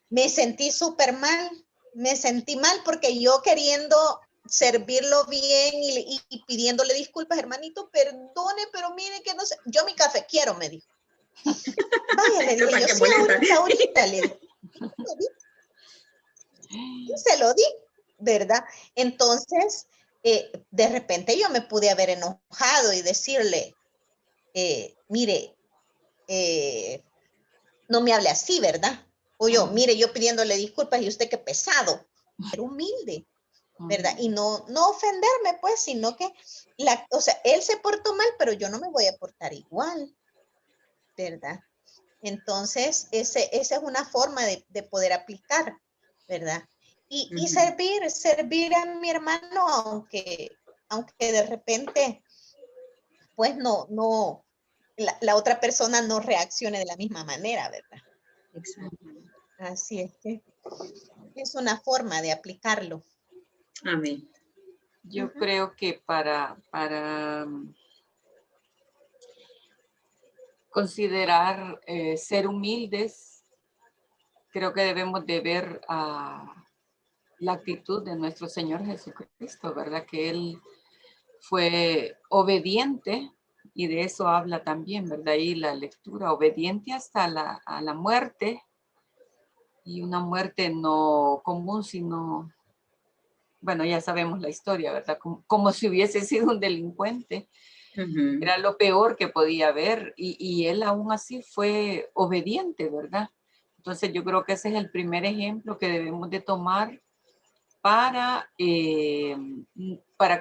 Me sentí súper mal. Me sentí mal porque yo queriendo servirlo bien y pidiéndole disculpas, hermanito, perdone, pero mire que no sé, yo mi café quiero, me dijo. Vaya, le dije yo, sí, ahorita, le dije. Y se lo di, ¿verdad? Entonces, de repente yo me pude haber enojado y decirle, mire, no me hable así, ¿verdad? O yo, mire, yo pidiéndole disculpas y usted qué pesado, pero humilde, ¿verdad? Y no ofenderme, pues, sino que, o sea, él se portó mal, pero yo no me voy a portar igual, ¿verdad? Entonces, esa es una forma de poder aplicar, ¿verdad? Y servir a mi hermano, aunque de repente, pues, la otra persona no reaccione de la misma manera, ¿verdad? Exacto. Así es que es una forma de aplicarlo. Amén. Yo creo que para considerar ser humildes, creo que debemos de ver la actitud de nuestro Señor Jesucristo, ¿verdad? Que Él fue obediente, y de eso habla también, ¿verdad? Y la lectura, obediente hasta a la muerte, y una muerte no común, sino, bueno, ya sabemos la historia, ¿verdad? Como si hubiese sido un delincuente. Era lo peor que podía haber, y él aún así fue obediente, ¿verdad? Entonces yo creo que ese es el primer ejemplo que debemos de tomar para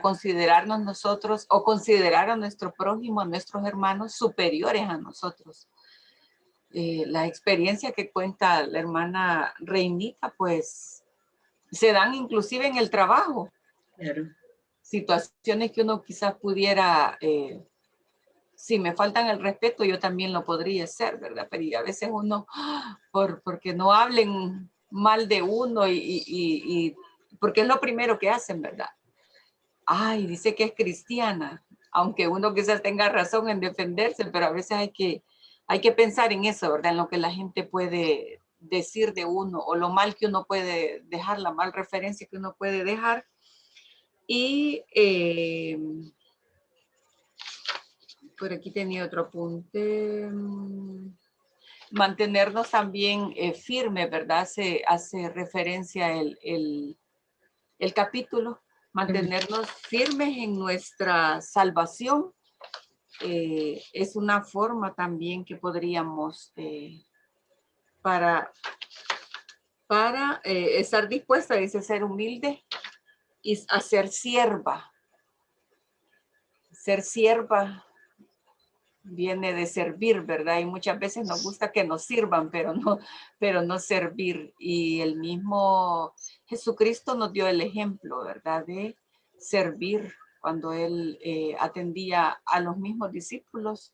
considerarnos nosotros o considerar a nuestro prójimo, a nuestros hermanos superiores a nosotros. La experiencia que cuenta la hermana Reinita, pues se dan inclusive en el trabajo. Claro. situaciones que uno quizás pudiera, si me faltan el respeto, yo también lo podría hacer, ¿verdad? Pero y a veces uno, porque no hablen mal de uno y porque es lo primero que hacen, ¿verdad? Ay, dice que es cristiana, aunque uno quizás tenga razón en defenderse, pero a veces hay que pensar en eso, ¿verdad? En lo que la gente puede decir de uno o lo mal que uno puede dejar, la mal referencia que uno puede dejar. Y por aquí tenía otro apunte. Mantenernos también firmes, ¿verdad? Hace referencia el capítulo. Mantenernos firmes en nuestra salvación. Es una forma también que podríamos para estar dispuesta, dice, ser humilde y a ser sierva. Ser sierva viene de servir, ¿verdad? Y muchas veces nos gusta que nos sirvan, pero no servir. Y el mismo Jesucristo nos dio el ejemplo, ¿verdad? De servir cuando Él atendía a los mismos discípulos,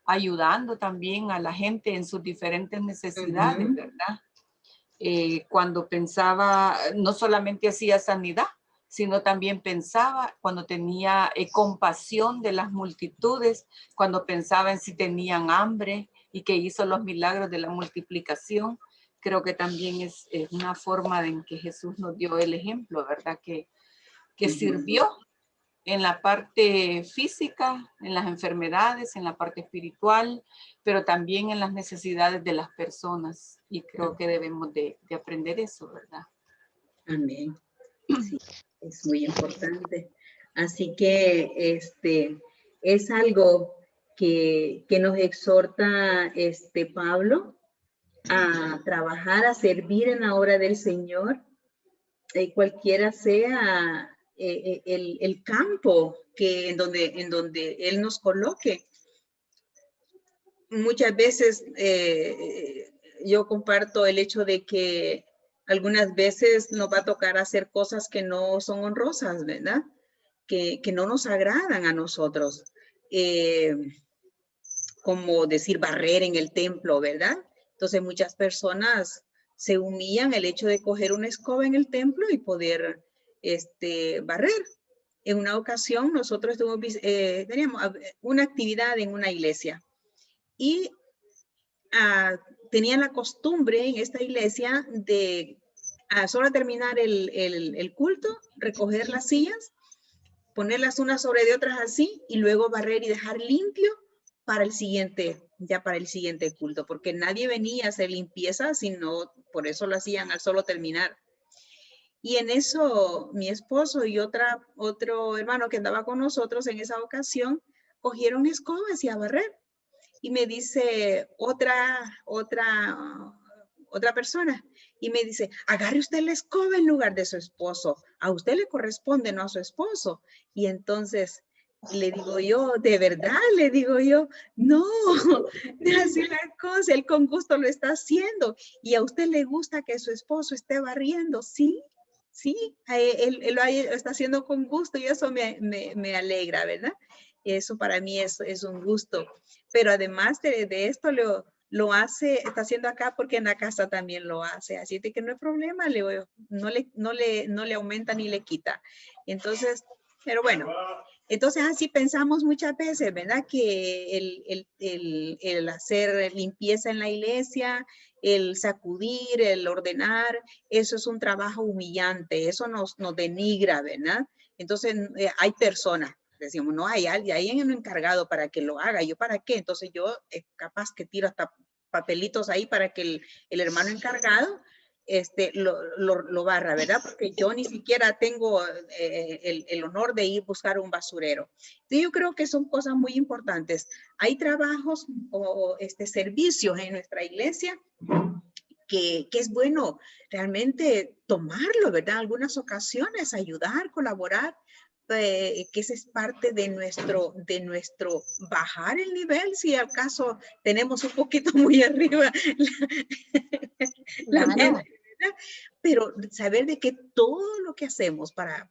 ayudando también a la gente en sus diferentes necesidades, ¿verdad? Cuando pensaba, no solamente hacía sanidad, sino también pensaba cuando tenía compasión de las multitudes, cuando pensaba en si tenían hambre y que hizo los milagros de la multiplicación. Creo que también es una forma en que Jesús nos dio el ejemplo, ¿verdad? Que sirvió en la parte física, en las enfermedades, en la parte espiritual, pero también en las necesidades de las personas. Y creo que debemos de aprender eso, ¿verdad? Amén. Sí, es muy importante. Así que es algo que nos exhorta Pablo a trabajar, a servir en la obra del Señor, cualquiera sea el campo en donde Él nos coloque. Muchas veces yo comparto el hecho de que algunas veces nos va a tocar hacer cosas que no son honrosas, ¿verdad? Que no nos agradan a nosotros. Como decir barrer en el templo, ¿verdad? Entonces muchas personas se humillan el hecho de coger una escoba en el templo y poder barrer. En una ocasión nosotros teníamos una actividad en una iglesia y tenían la costumbre en esta iglesia de solo terminar el culto, recoger las sillas, ponerlas unas sobre de otras así y luego barrer y dejar limpio para el siguiente culto, porque nadie venía a hacer limpieza, sino por eso lo hacían al solo terminar. Y en eso mi esposo y otro hermano que andaba con nosotros en esa ocasión cogieron escobas y a barrer. Y me dice otra persona, y me dice, agarre usted la escoba en lugar de su esposo. A usted le corresponde, no a su esposo. Y entonces le digo yo, ¿de verdad? Le digo yo, no, así la cosa, él con gusto lo está haciendo. Y a usted le gusta que su esposo esté barriendo, sí. Sí, él lo está haciendo con gusto y eso me alegra, ¿verdad? Eso para mí es un gusto. Pero además de esto lo hace, está haciendo acá porque en la casa también lo hace. Así de que no hay problema, no le aumenta ni le quita. Entonces, pero bueno, entonces así pensamos muchas veces, ¿verdad? Que el hacer limpieza en la iglesia, el sacudir, el ordenar, eso es un trabajo humillante, eso nos denigra, ¿verdad? Entonces hay personas, decimos, no, hay alguien encargado para que lo haga, ¿yo para qué? Entonces yo capaz que tiro hasta papelitos ahí para que el hermano encargado lo barra, ¿verdad? Porque yo ni siquiera tengo el honor de ir a buscar un basurero. Entonces yo creo que son cosas muy importantes. Hay trabajos o servicios en nuestra iglesia que es bueno realmente tomarlo, ¿verdad? En algunas ocasiones, ayudar, colaborar, que esa es parte de nuestro bajar el nivel, si acaso tenemos un poquito muy arriba la mente, ¿verdad? pero saber de que todo lo que hacemos para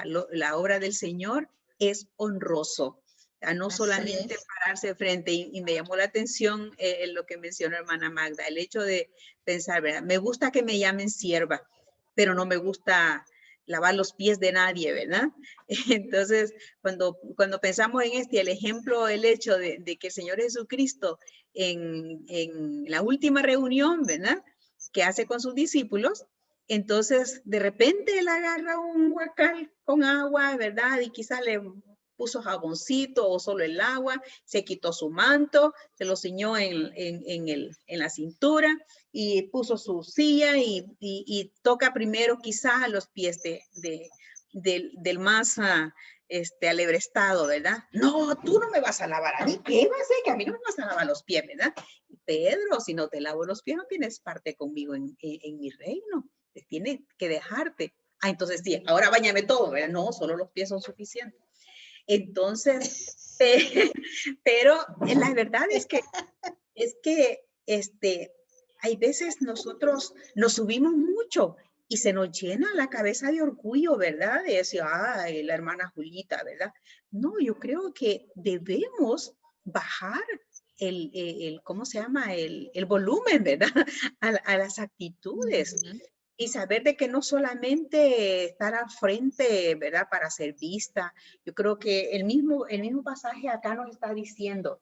la obra del Señor es honroso. No Así solamente es. pararse frente, y me llamó la atención lo que mencionó hermana Magda, el hecho de pensar, ¿verdad? Me gusta que me llamen sierva, pero no me gusta lavar los pies de nadie, ¿verdad? Entonces, cuando pensamos en el ejemplo, el hecho de que el Señor Jesucristo en la última reunión, ¿verdad?, que hace con sus discípulos, entonces de repente él agarra un huacal con agua, ¿verdad? Y quizás le puso jaboncito o solo el agua, se quitó su manto, se lo ciñó en la cintura y puso su silla y toca primero quizás los pies del más alebrestado, ¿verdad? No, tú no me vas a lavar a mí, ¿qué va a hacer? Que a mí no me vas a lavar los pies, ¿verdad? Pedro, si no te lavo los pies, no tienes parte conmigo en mi reino. Tienes que dejarte. Ah, entonces sí, ahora báñame todo, ¿verdad? No, solo los pies son suficientes. Entonces, pero la verdad es que hay veces nosotros nos subimos mucho y se nos llena la cabeza de orgullo, ¿verdad? De decir, ay, la hermana Julita, ¿verdad? No, yo creo que debemos bajar ¿cómo se llama? El volumen, ¿verdad? A las actitudes. Y saber de que no solamente estar al frente, ¿verdad? Para ser vista. Yo creo que el mismo pasaje acá nos está diciendo,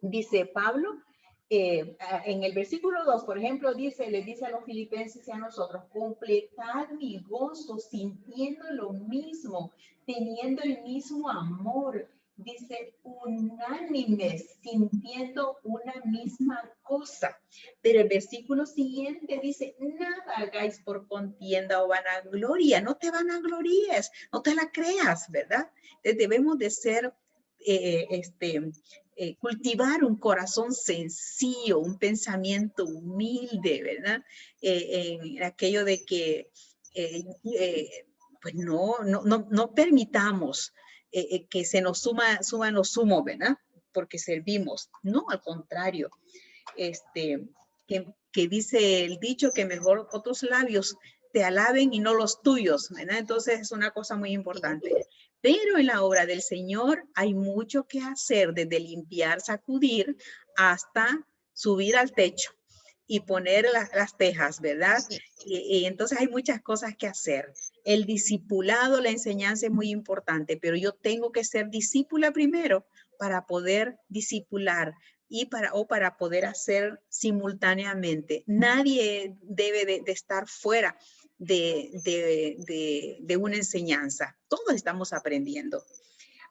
dice Pablo, en el versículo 2, por ejemplo, le dice a los filipenses y a nosotros, completad mi gozo sintiendo lo mismo, teniendo el mismo amor. Dice, unánimes, sintiendo una misma cosa. Pero el versículo siguiente dice, nada hagáis por contienda o vanagloria, no te vanaglories, no te la creas, ¿verdad? Debemos de ser, cultivar un corazón sencillo, un pensamiento humilde, ¿verdad? En aquello de que, pues no permitamos que se nos suban los humos, ¿verdad? Porque servimos. No, al contrario. Que dice el dicho que mejor otros labios te alaben y no los tuyos, ¿verdad? Entonces es una cosa muy importante. Pero en la obra del Señor hay mucho que hacer, desde limpiar, sacudir, hasta subir al techo y poner las tejas, ¿verdad? Sí. Y entonces hay muchas cosas que hacer. El discipulado, la enseñanza es muy importante, pero yo tengo que ser discípula primero para poder discipular y para poder hacer simultáneamente. Nadie debe de estar fuera de una enseñanza. Todos estamos aprendiendo.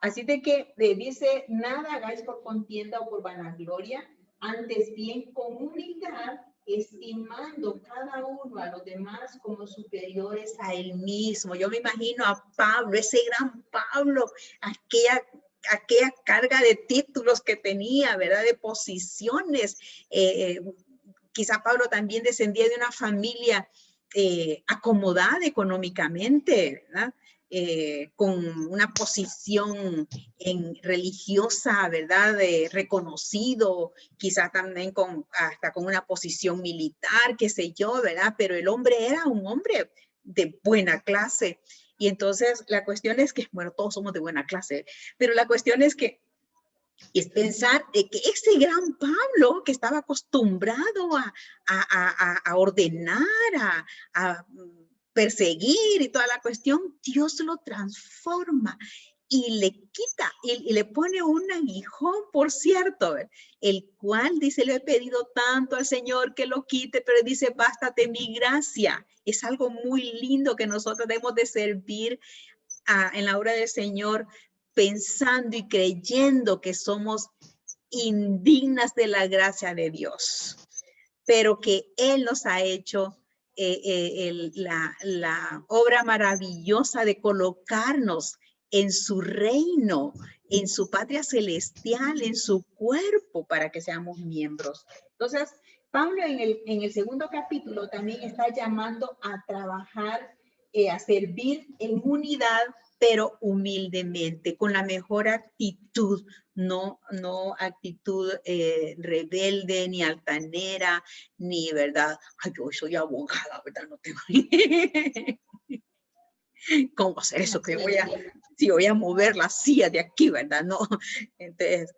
Así de que dice, nada hagáis por contienda o por vanagloria, antes bien con humildad, estimando cada uno a los demás como superiores a él mismo. Yo me imagino a Pablo, ese gran Pablo, aquella carga de títulos que tenía, ¿verdad? De posiciones. Quizá Pablo también descendía de una familia acomodada económicamente, ¿verdad? Con una posición religiosa, ¿verdad? Reconocido, quizá también hasta con una posición militar, qué sé yo, ¿verdad? Pero el hombre era un hombre de buena clase. Y entonces la cuestión es que, bueno, todos somos de buena clase, pero la cuestión es que es pensar que ese gran Pablo que estaba acostumbrado a ordenar, a perseguir y toda la cuestión, Dios lo transforma y le quita y le pone un aguijón, por cierto, el cual dice, le he pedido tanto al Señor que lo quite, pero dice, bástate mi gracia. Es algo muy lindo que nosotros debemos de servir en la obra del Señor, pensando y creyendo que somos indignas de la gracia de Dios, pero que Él nos ha hecho la obra maravillosa de colocarnos en su reino, en su patria celestial, en su cuerpo, para que seamos miembros. Entonces, Pablo en el segundo capítulo también está llamando a trabajar, a servir en unidad, pero humildemente, con la mejor actitud, no actitud rebelde, ni altanera, ni, ¿verdad? Ay, yo soy abogada, ¿verdad? No tengo ¿cómo hacer eso? Que voy a mover la silla de aquí, ¿verdad? No, entonces,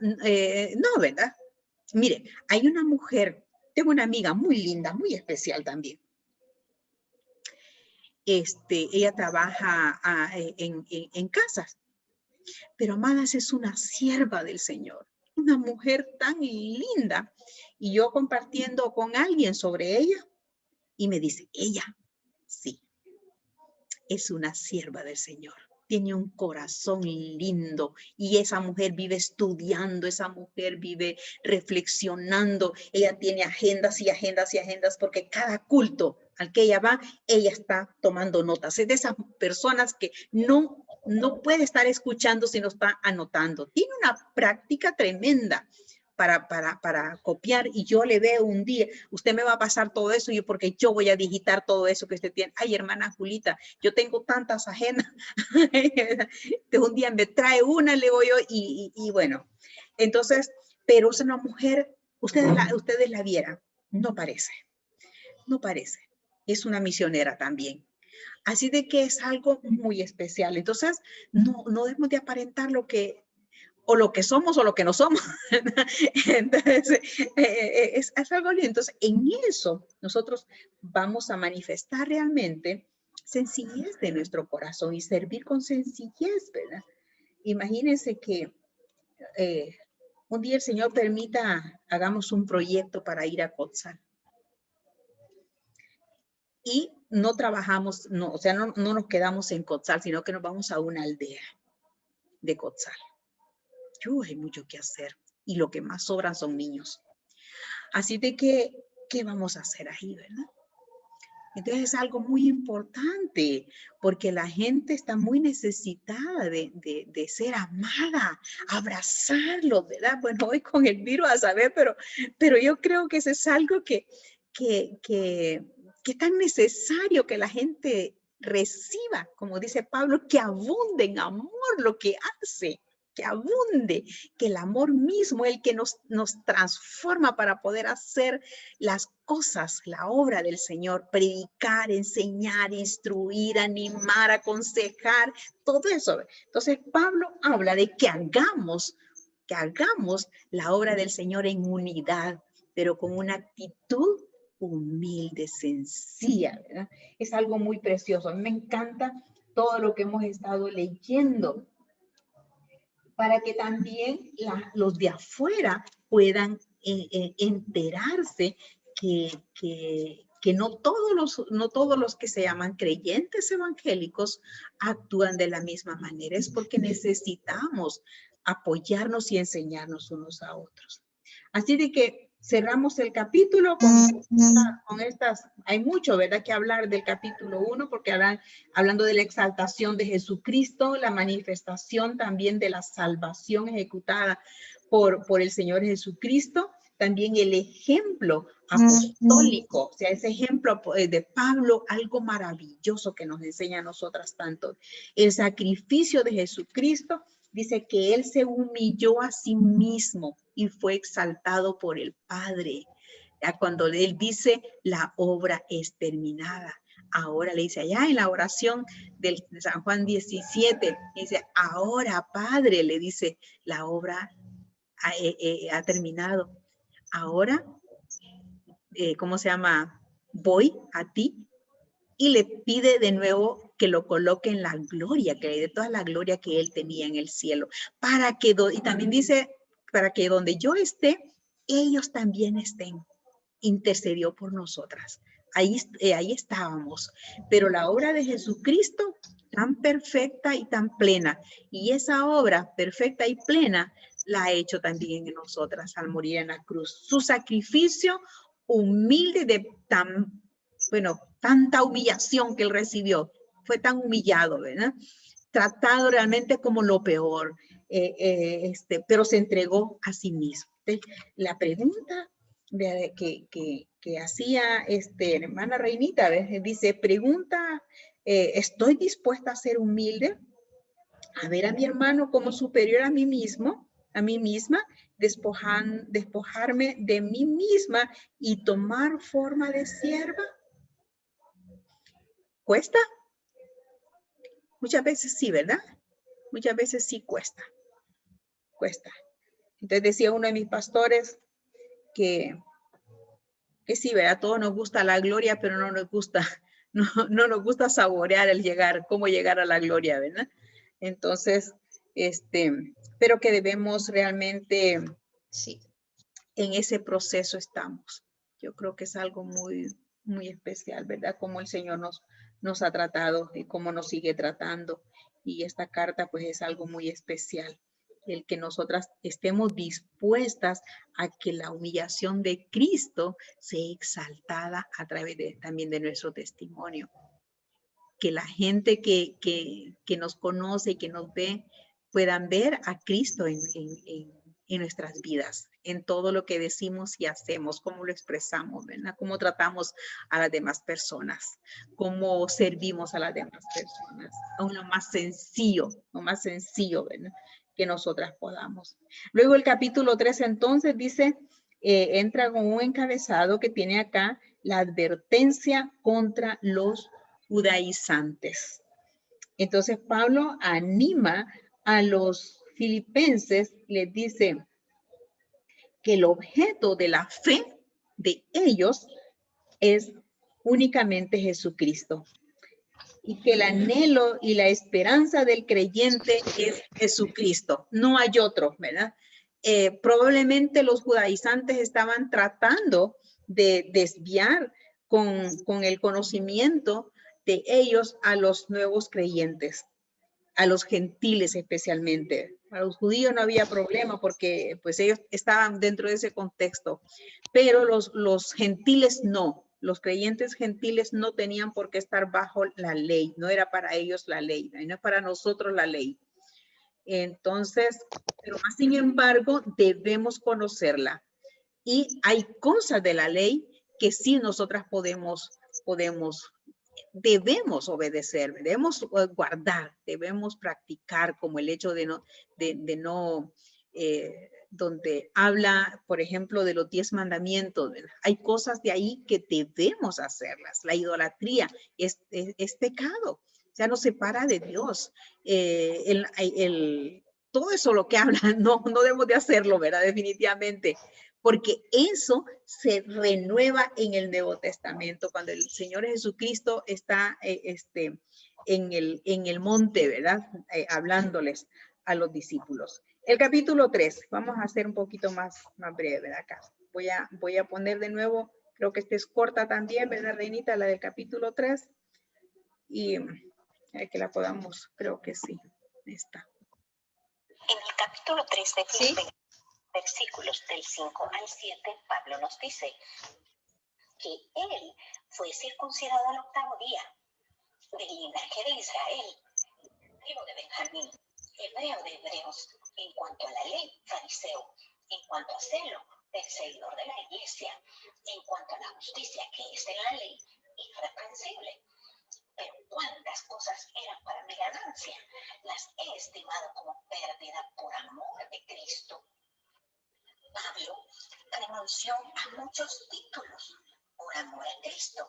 no, ¿verdad? Mire, hay una mujer, tengo una amiga muy linda, muy especial también. Ella trabaja en casas, pero amadas, es una sierva del Señor, una mujer tan linda. Y yo compartiendo con alguien sobre ella, y me dice, ella, sí, es una sierva del Señor. Tiene un corazón lindo y esa mujer vive estudiando, esa mujer vive reflexionando. Ella tiene agendas y agendas y agendas porque cada culto al que ella va, ella está tomando notas. Es de esas personas que no puede estar escuchando si no está anotando. Tiene una práctica tremenda para copiar, y yo le veo un día, usted me va a pasar todo eso, porque yo voy a digitar todo eso que usted tiene. Ay, hermana Julita, yo tengo tantas agendas. Un día me trae una, le voy yo, y bueno, entonces, pero es una mujer, ustedes la vieran, no parece, es una misionera también. Así de que es algo muy especial. Entonces, no debemos de aparentar lo que somos o lo que no somos. Entonces, es algo lindo. Entonces, en eso nosotros vamos a manifestar realmente sencillez de nuestro corazón y servir con sencillez, ¿verdad? Imagínense que un día el Señor permita, hagamos un proyecto para ir a Cotzal. Y no trabajamos, no nos quedamos en Cotzal, sino que nos vamos a una aldea de Cotzal. Hay mucho que hacer y lo que más sobran son niños. Así de que, ¿qué vamos a hacer ahí, verdad? Entonces es algo muy importante porque la gente está muy necesitada de ser amada, abrazarlo, ¿verdad? Bueno, hoy con el virus a saber, pero yo creo que eso es algo que es tan necesario que la gente reciba, como dice Pablo, que abunde en amor lo que hace. Que abunde, que el amor mismo, el que nos transforma para poder hacer las cosas, la obra del Señor, predicar, enseñar, instruir, animar, aconsejar, todo eso. Entonces, Pablo habla de que hagamos la obra del Señor en unidad, pero con una actitud humilde, sencilla, ¿verdad? Es algo muy precioso. A mí me encanta todo lo que hemos estado leyendo, para que también los de afuera puedan enterarse que no todos los que se llaman creyentes evangélicos actúan de la misma manera. Es porque necesitamos apoyarnos y enseñarnos unos a otros. Así de que cerramos el capítulo con estas, hay mucho, ¿verdad?, que hablar del capítulo 1, porque hablando de la exaltación de Jesucristo, la manifestación también de la salvación ejecutada por el Señor Jesucristo, también el ejemplo apostólico, o sea, ese ejemplo de Pablo, algo maravilloso que nos enseña a nosotras tanto, el sacrificio de Jesucristo. Dice que él se humilló a sí mismo y fue exaltado por el Padre. Ya cuando él dice, la obra es terminada. Ahora le dice allá en la oración de San Juan 17, dice, ahora Padre, le dice, la obra ha terminado. Ahora, ¿cómo se llama? Voy a ti. Y le pide de nuevo que lo coloque en la gloria, que le dé toda la gloria que él tenía en el cielo. Y también dice, para que donde yo esté, ellos también estén. Intercedió por nosotras. Ahí estábamos. Pero la obra de Jesucristo, tan perfecta y tan plena, y esa obra perfecta y plena, la ha hecho también en nosotras al morir en la cruz. Su sacrificio humilde tanta humillación que él recibió, fue tan humillado, ¿verdad? Tratado realmente como lo peor, pero se entregó a sí mismo. La pregunta que hacía hermana Reinita, dice, pregunta, ¿estoy dispuesta a ser humilde? a ver a mi hermano como superior a mí mismo, a mí misma, despojarme de mí misma y tomar forma de sierva. ¿Cuesta? Muchas veces sí, ¿verdad? Muchas veces sí cuesta. Entonces decía uno de mis pastores que sí, ¿verdad? A todos nos gusta la gloria, pero no nos gusta, no nos gusta saborear cómo llegar a la gloria, ¿verdad? Entonces, pero que debemos realmente, Sí. en ese proceso estamos. Yo creo que es algo muy, muy especial, ¿verdad? Cómo el Señor nos ha tratado y cómo nos sigue tratando. Y esta carta, pues, es algo muy especial. El que nosotras estemos dispuestas a que la humillación de Cristo sea exaltada a través también de nuestro testimonio. Que la gente que nos conoce y que nos ve puedan ver a Cristo en nuestras vidas, en todo lo que decimos y hacemos, cómo lo expresamos, ¿verdad? Cómo tratamos a las demás personas, cómo servimos a las demás personas, aún lo más sencillo, ¿verdad? Que nosotras podamos. Luego el capítulo 3 entonces dice, entra con un encabezado que tiene acá la advertencia contra los judaizantes. Entonces Pablo anima a los filipenses, les dice que el objeto de la fe de ellos es únicamente Jesucristo y que el anhelo y la esperanza del creyente es Jesucristo, no hay otro, ¿verdad? Probablemente los judaizantes estaban tratando de desviar con el conocimiento de ellos a los nuevos creyentes, a los gentiles especialmente. Para los judíos no había problema porque pues ellos estaban dentro de ese contexto, pero los gentiles no. Los creyentes gentiles no tenían por qué estar bajo la ley, no era para ellos la ley, no es para nosotros la ley. Entonces, pero más sin embargo, debemos conocerla. Y hay cosas de la ley que sí nosotras debemos obedecer, debemos guardar, debemos practicar, como el hecho de no donde habla, por ejemplo, de los 10 mandamientos. Hay cosas de ahí que debemos hacerlas. La idolatría es pecado, o sea, nos separa de Dios. Todo eso lo que habla, no debemos de hacerlo, ¿verdad? Definitivamente. Porque eso se renueva en el Nuevo Testamento, cuando el Señor Jesucristo está en el monte, ¿verdad? Hablándoles a los discípulos. El capítulo 3, vamos a hacer un poquito más breve, ¿verdad? Acá. Voy a poner de nuevo, creo que esta es corta también, ¿verdad, Reinita? La del capítulo 3. Y que la podamos, creo que sí, está. En el capítulo 3 de ¿Sí? versículos del 5 al 7, Pablo nos dice que él fue circuncidado al 8º día, del linaje de Israel, hebreo de Benjamín, hebreo de hebreos, en cuanto a la ley, fariseo, en cuanto a celo, perseguidor de la iglesia, en cuanto a la justicia que es en la ley, irreprensible. Pero cuántas cosas eran para mi ganancia, las he estimado como pérdida por amor de Cristo. Pablo renunció a muchos títulos por amor a Cristo.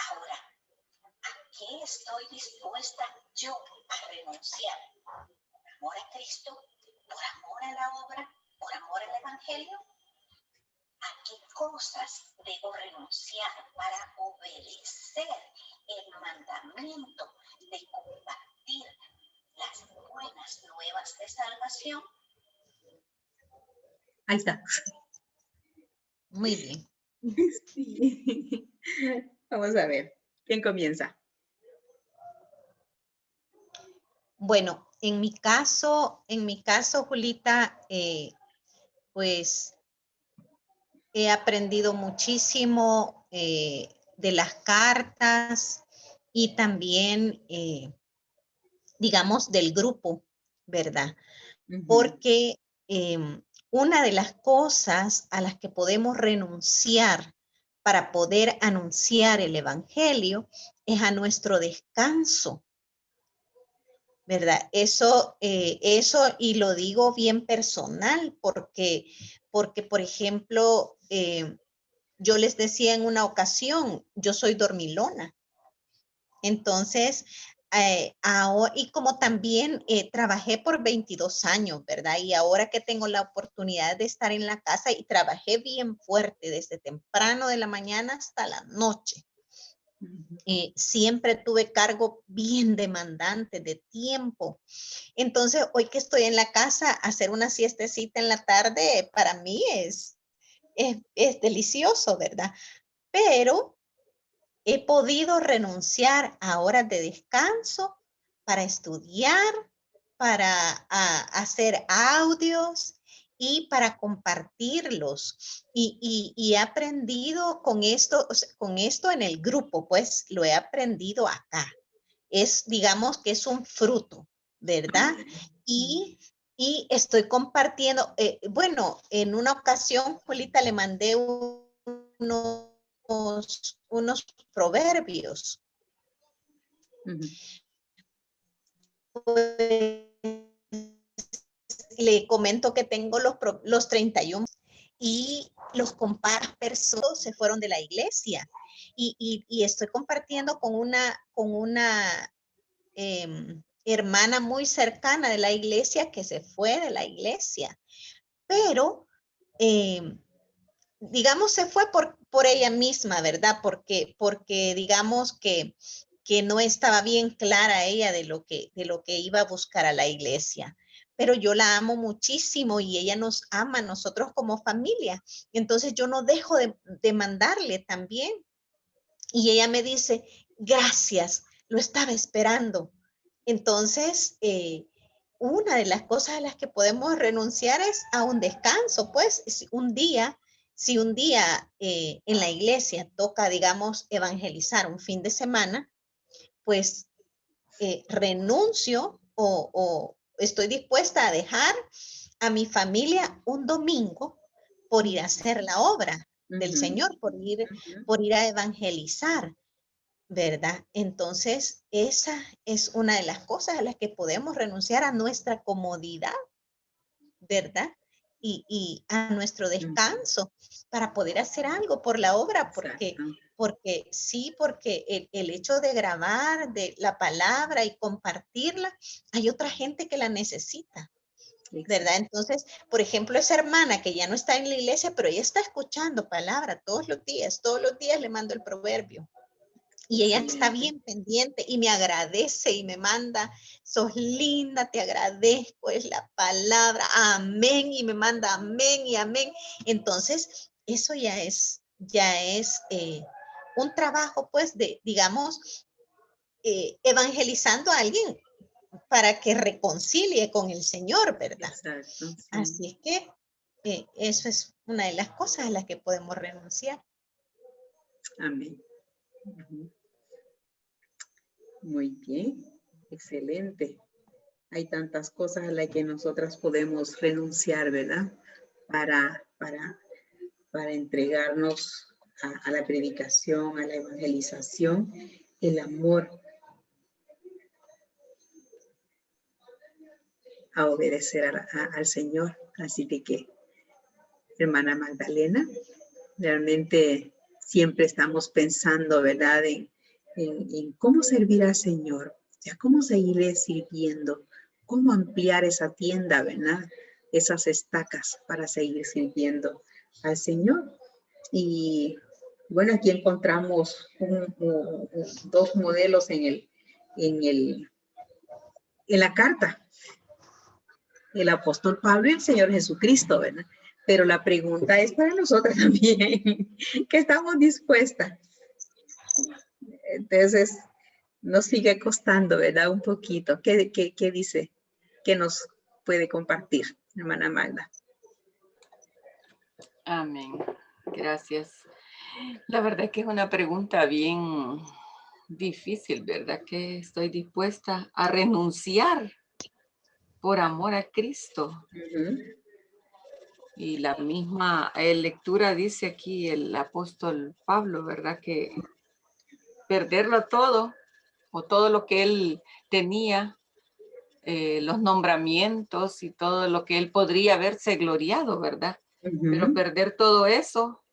Ahora, ¿a qué estoy dispuesta yo a renunciar? ¿Por amor a Cristo? ¿Por amor a la obra? ¿Por amor al Evangelio? ¿A qué cosas debo renunciar para obedecer el mandamiento de compartir las buenas nuevas de salvación? Ahí está. Muy bien. Sí. Vamos a ver. ¿Quién comienza? Bueno, en mi caso, Julita, pues he aprendido muchísimo de las cartas y también, digamos, del grupo, ¿verdad? Porque una de las cosas a las que podemos renunciar para poder anunciar el evangelio es a nuestro descanso. ¿verdad? Eso, y lo digo bien personal, porque, por ejemplo, yo les decía en una ocasión, yo soy dormilona. Entonces, y como también trabajé por 22 años, ¿verdad? Y ahora que tengo la oportunidad de estar en la casa y trabajé bien fuerte desde temprano de la mañana hasta la noche. Siempre tuve cargo bien demandante de tiempo. Entonces, hoy que estoy en la casa, hacer una siestecita en la tarde para mí es delicioso, ¿verdad? Pero he podido renunciar a horas de descanso para estudiar, para hacer audios y para compartirlos. Y he aprendido con esto, o sea, con esto en el grupo, pues lo he aprendido acá. Digamos que es un fruto, ¿verdad? Y, estoy compartiendo, bueno, en una ocasión, Julita, le mandé unos proverbios. Pues, le comento que tengo los 31 y los comparto, personas se fueron de la iglesia y estoy compartiendo con una hermana muy cercana de la iglesia que se fue de la iglesia, pero digamos, se fue por ella misma, ¿verdad? Porque digamos que no estaba bien clara ella de lo que iba a buscar a la iglesia. Pero yo la amo muchísimo y ella nos ama a nosotros como familia. Entonces yo no dejo de mandarle también. Y ella me dice, gracias, lo estaba esperando. Entonces, una de las cosas a las que podemos renunciar es a un descanso, pues si un día en la iglesia toca, digamos, evangelizar un fin de semana, pues renuncio o estoy dispuesta a dejar a mi familia un domingo por ir a hacer la obra del Señor, por ir a evangelizar, ¿verdad? Entonces, esa es una de las cosas a las que podemos renunciar, a nuestra comodidad, ¿verdad? Y a nuestro descanso para poder hacer algo por la obra, porque sí, porque el hecho de grabar de la palabra y compartirla, hay otra gente que la necesita, ¿verdad? Entonces, por ejemplo, esa hermana que ya no está en la iglesia, pero ella está escuchando palabra todos los días le mando el proverbio. Y ella está bien pendiente y me agradece y me manda, sos linda, te agradezco, es la palabra, amén, y me manda amén y amén. Entonces, eso ya es un trabajo, pues, digamos, evangelizando a alguien para que reconcilie con el Señor, ¿verdad? Exacto, sí. Así es que eso es una de las cosas a las que podemos renunciar. Amén. Muy bien, excelente. Hay tantas cosas a las que nosotras podemos renunciar, ¿verdad? Para entregarnos a la predicación, a la evangelización, el amor, a obedecer al Señor. Así que, hermana Magdalena, realmente siempre estamos pensando, ¿verdad? En cómo servir al Señor, o sea, cómo seguirle sirviendo, cómo ampliar esa tienda, ¿verdad? Esas estacas para seguir sirviendo al Señor. Y bueno, aquí encontramos dos modelos en la carta. El apóstol Pablo y el Señor Jesucristo, ¿verdad? Pero la pregunta es para nosotros también, ¿qué estamos dispuestas? Entonces, nos sigue costando, ¿verdad? Un poquito. ¿Qué dice? ¿Qué nos puede compartir, hermana Magda? Amén. Gracias. La verdad es que es una pregunta bien difícil, ¿verdad? Que estoy dispuesta a renunciar por amor a Cristo. Y la misma lectura dice aquí el apóstol Pablo, ¿verdad? Que perderlo todo o todo lo que él tenía los nombramientos y todo lo que él podría haberse gloriado, ¿verdad? Pero perder todo eso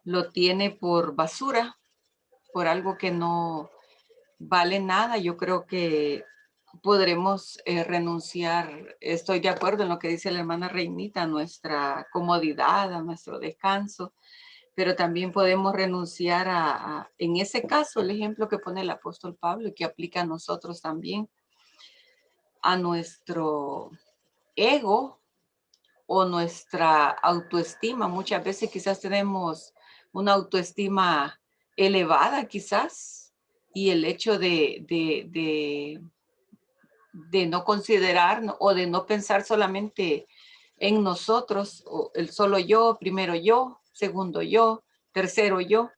lo tiene por basura, por algo que no vale nada. Yo creo que podremos renunciar, estoy de acuerdo en lo que dice la hermana Reinita, a nuestra comodidad, a nuestro descanso, pero también podemos renunciar en ese caso, el ejemplo que pone el apóstol Pablo y que aplica a nosotros también, a nuestro ego o nuestra autoestima. Muchas veces quizás tenemos una autoestima elevada quizás, y el hecho de no considerar o de no pensar solamente en nosotros, o el solo yo, primero yo, segundo yo, tercero yo,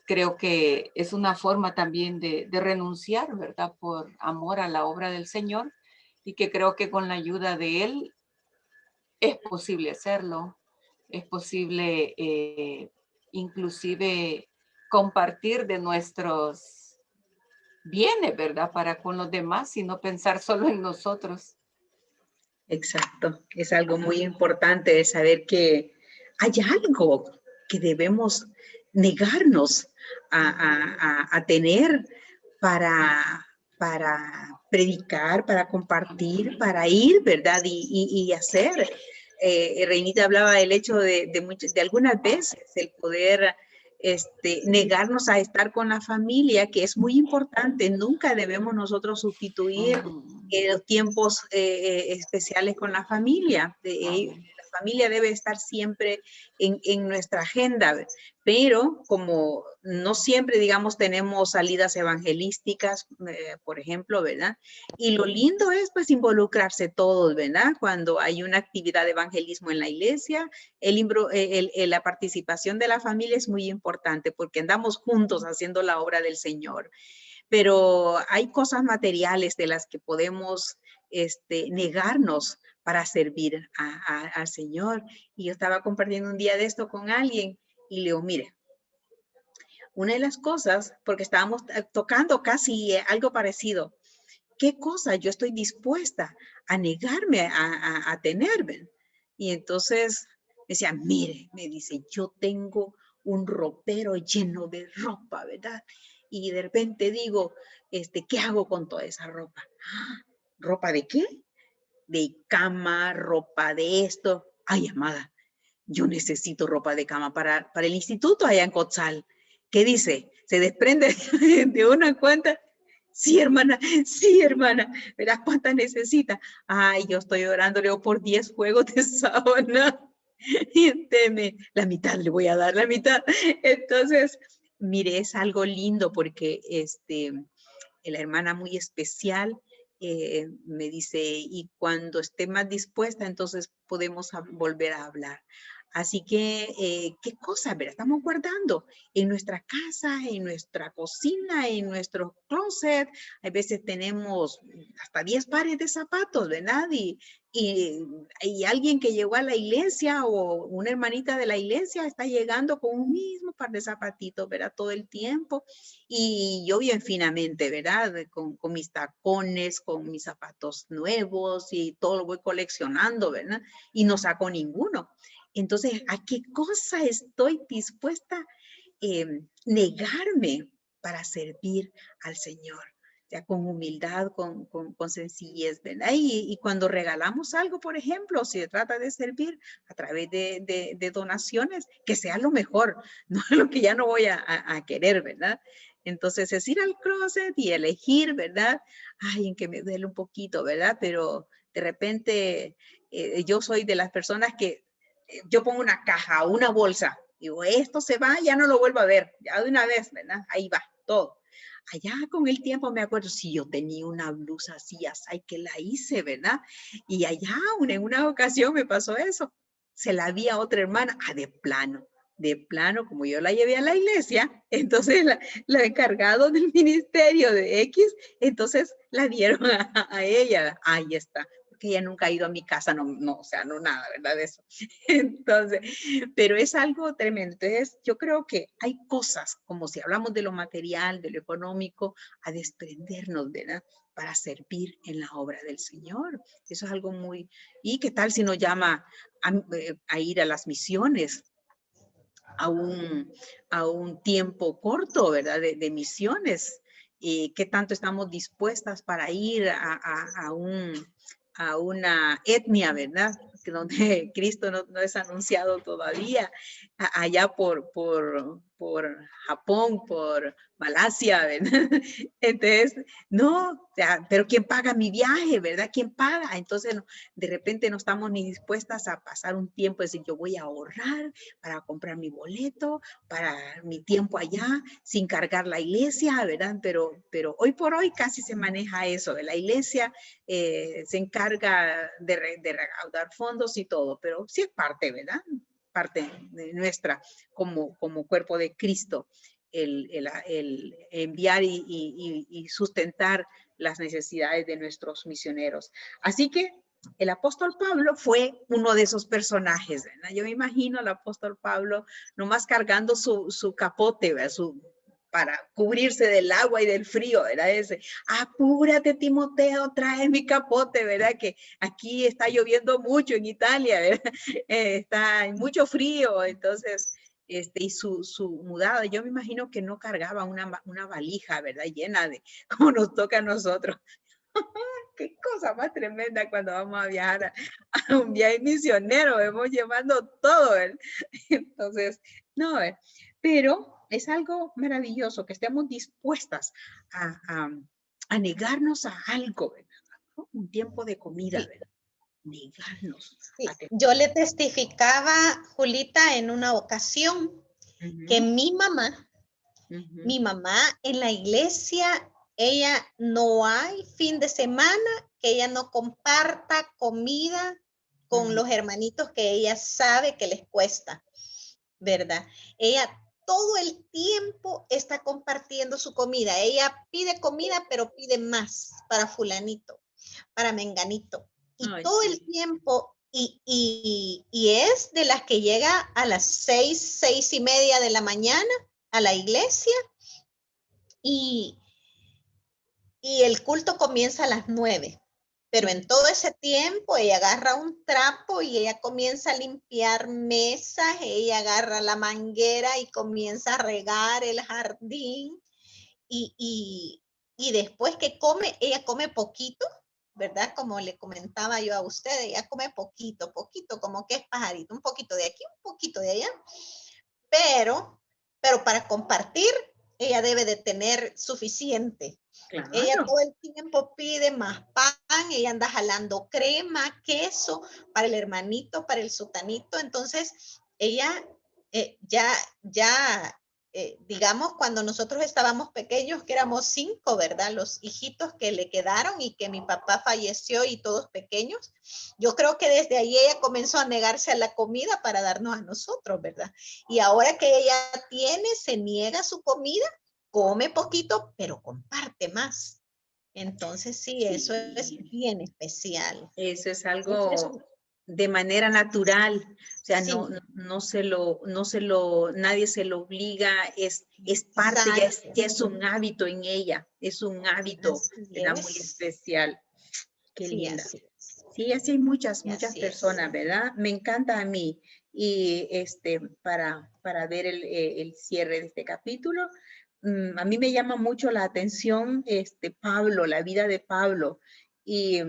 creo que es una forma también de renunciar, ¿verdad? Por amor a la obra del Señor, y que creo que con la ayuda de Él es posible hacerlo, es posible inclusive compartir de nuestros bienes, ¿verdad? Para con los demás y no pensar solo en nosotros. Exacto, es algo muy importante de saber que hay algo que debemos negarnos a tener para predicar, para compartir, para ir, ¿verdad? Y hacer. Reinita hablaba del hecho de algunas veces el poder negarnos a estar con la familia, que es muy importante. Nunca debemos nosotros sustituir los tiempos especiales con la familia. La familia debe estar siempre en nuestra agenda, pero como no siempre, digamos, tenemos salidas evangelísticas, por ejemplo, ¿verdad? Y lo lindo es, pues, involucrarse todos, ¿verdad? Cuando hay una actividad de evangelismo en la iglesia, la participación de la familia es muy importante porque andamos juntos haciendo la obra del Señor. Pero hay cosas materiales de las que podemos negarnos para servir al Señor. Y yo estaba compartiendo un día de esto con alguien y le digo, mire, una de las cosas, porque estábamos tocando casi algo parecido, ¿qué cosa yo estoy dispuesta a negarme a tener? Y entonces me decía, mire, me dice, yo tengo un ropero lleno de ropa, ¿verdad? Y de repente digo, ¿qué hago con toda esa ropa? ¿Ropa de qué? De cama, ropa de esto. Ay, amada, yo necesito ropa de cama para el instituto allá en Cotzal. ¿Qué dice? ¿Se desprende de una cuenta? Sí, hermana, sí, hermana. Verás cuántas necesita. Ay, yo estoy orándole por 10 juegos de sábana. Y la mitad le voy a dar, la mitad. Entonces, mire, es algo lindo porque la hermana muy especial me dice, y cuando esté más dispuesta, entonces podemos volver a hablar. Así que, ¿qué cosa? ¿Verdad? Estamos guardando en nuestra casa, en nuestra cocina, en nuestro closet. A veces tenemos hasta 10 pares de zapatos, ¿verdad? Y alguien que llegó a la iglesia o una hermanita de la iglesia está llegando con un mismo par de zapatitos, ¿verdad? Todo el tiempo. Y yo bien finamente, ¿verdad? Con mis tacones, con mis zapatos nuevos y todo lo voy coleccionando, ¿verdad? Y no saco ninguno. Entonces, ¿a qué cosa estoy dispuesta negarme para servir al Señor? Ya con humildad, con sencillez, ¿verdad? Y cuando regalamos algo, por ejemplo, si se trata de servir a través de donaciones, que sea lo mejor, no lo que ya no voy a querer, ¿verdad? Entonces es ir al closet y elegir, ¿verdad? Ay, en que me duele un poquito, ¿verdad? Pero de repente yo soy de las personas que yo pongo una caja o una bolsa, digo, esto se va, ya no lo vuelvo a ver, ya de una vez, ¿verdad? Ahí va, todo. Allá con el tiempo me acuerdo, si yo tenía una blusa así, así que la hice, ¿verdad? Y allá en una ocasión me pasó eso. Se la vi a otra hermana, de plano, como yo la llevé a la iglesia, entonces la encargado del ministerio de X, entonces la dieron a ella, ahí está, que ella nunca ha ido a mi casa, no, o sea, no nada, ¿verdad? De eso. Entonces, pero es algo tremendo. Entonces, yo creo que hay cosas, como si hablamos de lo material, de lo económico, a desprendernos, ¿verdad? Para servir en la obra del Señor. Eso es algo muy... ¿Y qué tal si nos llama a ir a las misiones? A un tiempo corto, ¿verdad? De misiones. ¿Y qué tanto estamos dispuestas para ir a una etnia, ¿verdad? Donde Cristo no es anunciado todavía, allá por Japón, por Malasia, ¿verdad? Entonces, no, o sea, pero ¿quién paga mi viaje, verdad? ¿Quién paga? Entonces, de repente no estamos ni dispuestas a pasar un tiempo, es decir, yo voy a ahorrar para comprar mi boleto, para mi tiempo allá, sin cargar la iglesia, ¿verdad? Pero hoy por hoy casi se maneja eso, la iglesia se encarga de recaudar fondos y todo, pero sí es parte, ¿verdad? Parte de nuestra como cuerpo de Cristo, el enviar y sustentar las necesidades de nuestros misioneros. Así que el apóstol Pablo fue uno de esos personajes, ¿verdad? Yo me imagino al apóstol Pablo nomás cargando su capote, ¿verdad? Para cubrirse del agua y del frío, ¿verdad? Apúrate, Timoteo, trae mi capote, ¿verdad? Que aquí está lloviendo mucho en Italia, ¿verdad? Está mucho frío, entonces, y su mudada, yo me imagino que no cargaba una valija, ¿verdad? Llena de, como nos toca a nosotros. Qué cosa más tremenda cuando vamos a viajar a un viaje misionero, vamos llevando todo, ¿verdad? Entonces, no, pero es algo maravilloso que estemos dispuestas a negarnos a algo, ¿verdad? Un tiempo de comida, Sí. ¿verdad? Negarnos. Sí. Yo le testificaba, Julita, en una ocasión que mi mamá en la iglesia, ella no hay fin de semana que ella no comparta comida con los hermanitos que ella sabe que les cuesta, ¿verdad? Ella todo el tiempo está compartiendo su comida. Ella pide comida, pero pide más para fulanito, para menganito. Y Ay, todo sí. el tiempo, y es de las que llega a las 6:30 de la mañana a la iglesia y el culto comienza a las 9. Pero en todo ese tiempo ella agarra un trapo y ella comienza a limpiar mesas, ella agarra la manguera y comienza a regar el jardín y después que come, ella come poquito, ¿verdad? Como le comentaba yo a usted, ella come poquito, como que es pajarito, un poquito de aquí, un poquito de allá, pero para compartir, ella debe de tener suficiente. Claro. Ella todo el tiempo pide más pan, ella anda jalando crema, queso para el hermanito, para el sutanito. Entonces, ella digamos, cuando nosotros estábamos pequeños, que éramos 5, ¿verdad? Los hijitos que le quedaron y que mi papá falleció y todos pequeños. Yo creo que desde ahí ella comenzó a negarse a la comida para darnos a nosotros, ¿verdad? Y ahora que ella se niega a su comida, come poquito, pero comparte más. Entonces, sí, eso es bien especial. Eso es algo de manera natural, o sea, Sí. nadie se lo obliga, es parte, ya es un hábito en ella, es un hábito, ¿verdad? Muy especial. Qué sí, linda. así. Sí, así hay muchas Así personas, es. ¿verdad? Me encanta a mí. Y para ver el cierre de este capítulo, a mí me llama mucho la atención Pablo, la vida de Pablo. Y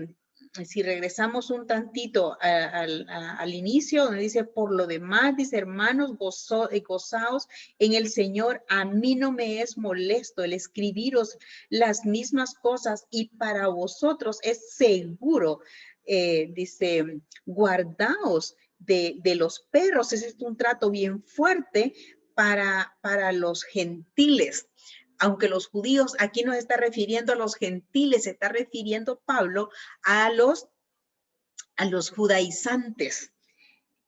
si regresamos un tantito al inicio, donde dice, por lo demás, dice, hermanos, gozaos en el Señor, a mí no me es molesto el escribiros las mismas cosas y para vosotros es seguro. Dice, guardaos de los perros. Ese es un trato bien fuerte para los gentiles. Aunque los judíos, aquí no se está refiriendo a los gentiles, se está refiriendo Pablo a los judaizantes.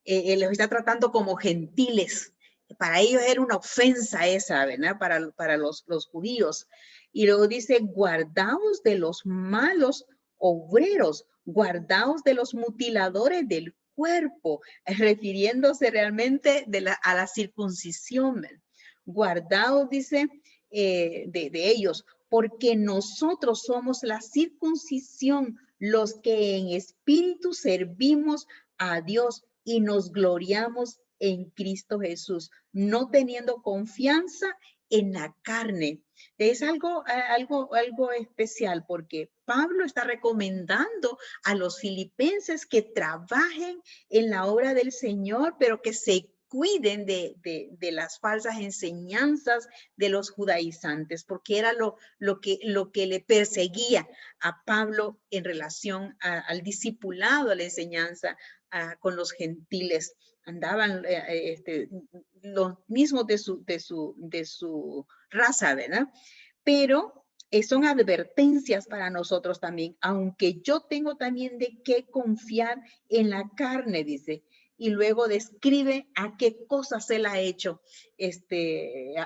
Los está tratando como gentiles. Para ellos era una ofensa esa, ¿verdad? Para los judíos. Y luego dice, guardaos de los malos obreros, guardaos de los mutiladores del cuerpo, refiriéndose realmente a la circuncisión. Guardaos, dice, de ellos, porque nosotros somos la circuncisión, los que en espíritu servimos a Dios y nos gloriamos en Cristo Jesús, no teniendo confianza en la carne. Es algo especial porque Pablo está recomendando a los filipenses que trabajen en la obra del Señor, pero que se cuiden de las falsas enseñanzas de los judaizantes, porque era lo que le perseguía a Pablo en relación al discipulado, a la enseñanza con los gentiles. Andaban los mismos de su raza, ¿verdad? Pero son advertencias para nosotros también, aunque yo tengo también de qué confiar en la carne, dice. Y luego describe a qué cosas él ha hecho,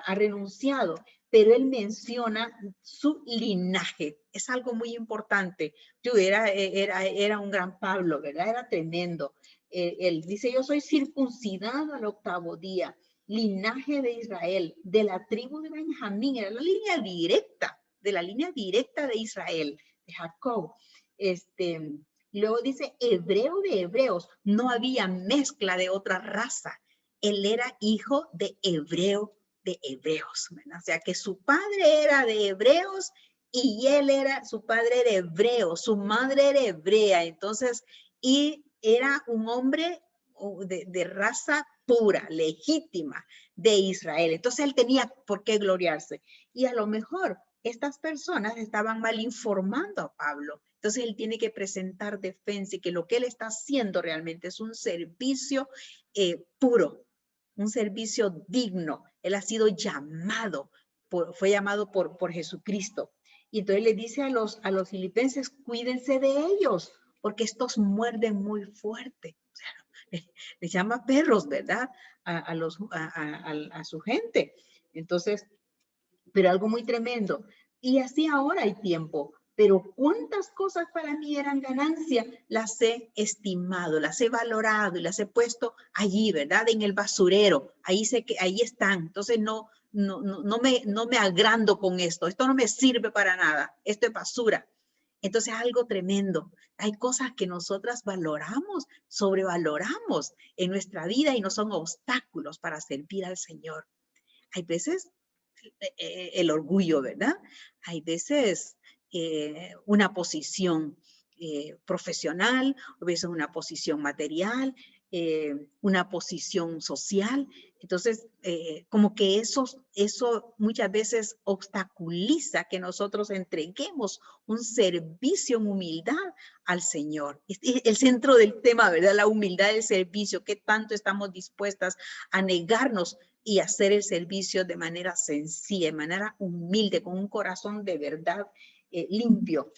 ha renunciado, pero él menciona su linaje. Es algo muy importante. Yo era un gran Pablo, ¿verdad? Era tremendo. Él dice, yo soy circuncidado al 8º día, linaje de Israel, de la tribu de Benjamín, era la línea directa, de la línea directa de Israel, de Jacob. Luego dice, hebreo de hebreos, no había mezcla de otra raza. Él era hijo de hebreo de hebreos, ¿verdad? O sea que su padre era de hebreos y su padre era hebreo, su madre era hebrea, entonces, y era un hombre de raza pura, legítima de Israel. Entonces él tenía por qué gloriarse. Y a lo mejor estas personas estaban mal informando a Pablo. Entonces él tiene que presentar defensa y que lo que él está haciendo realmente es un servicio puro, un servicio digno. Él ha sido llamado, fue llamado por Jesucristo. Y entonces le dice a los filipenses, cuídense de ellos, porque estos muerden muy fuerte. O sea, les llama perros, ¿verdad? A su gente. Entonces, pero algo muy tremendo. Y así ahora hay tiempo. Pero cuántas cosas para mí eran ganancia, las he estimado, las he valorado y las he puesto allí, ¿verdad? En el basurero. Ahí están. Entonces no me agrando con esto. Esto no me sirve para nada. Esto es basura. Entonces es algo tremendo. Hay cosas que nosotras valoramos, sobrevaloramos en nuestra vida y no son obstáculos para servir al Señor. Hay veces el orgullo, ¿verdad? Hay veces una posición profesional, a veces una posición material, una posición social. Entonces, como que eso muchas veces obstaculiza que nosotros entreguemos un servicio en humildad al Señor. El centro del tema, ¿verdad? La humildad del servicio, qué tanto estamos dispuestas a negarnos y hacer el servicio de manera sencilla, de manera humilde, con un corazón de verdad limpio.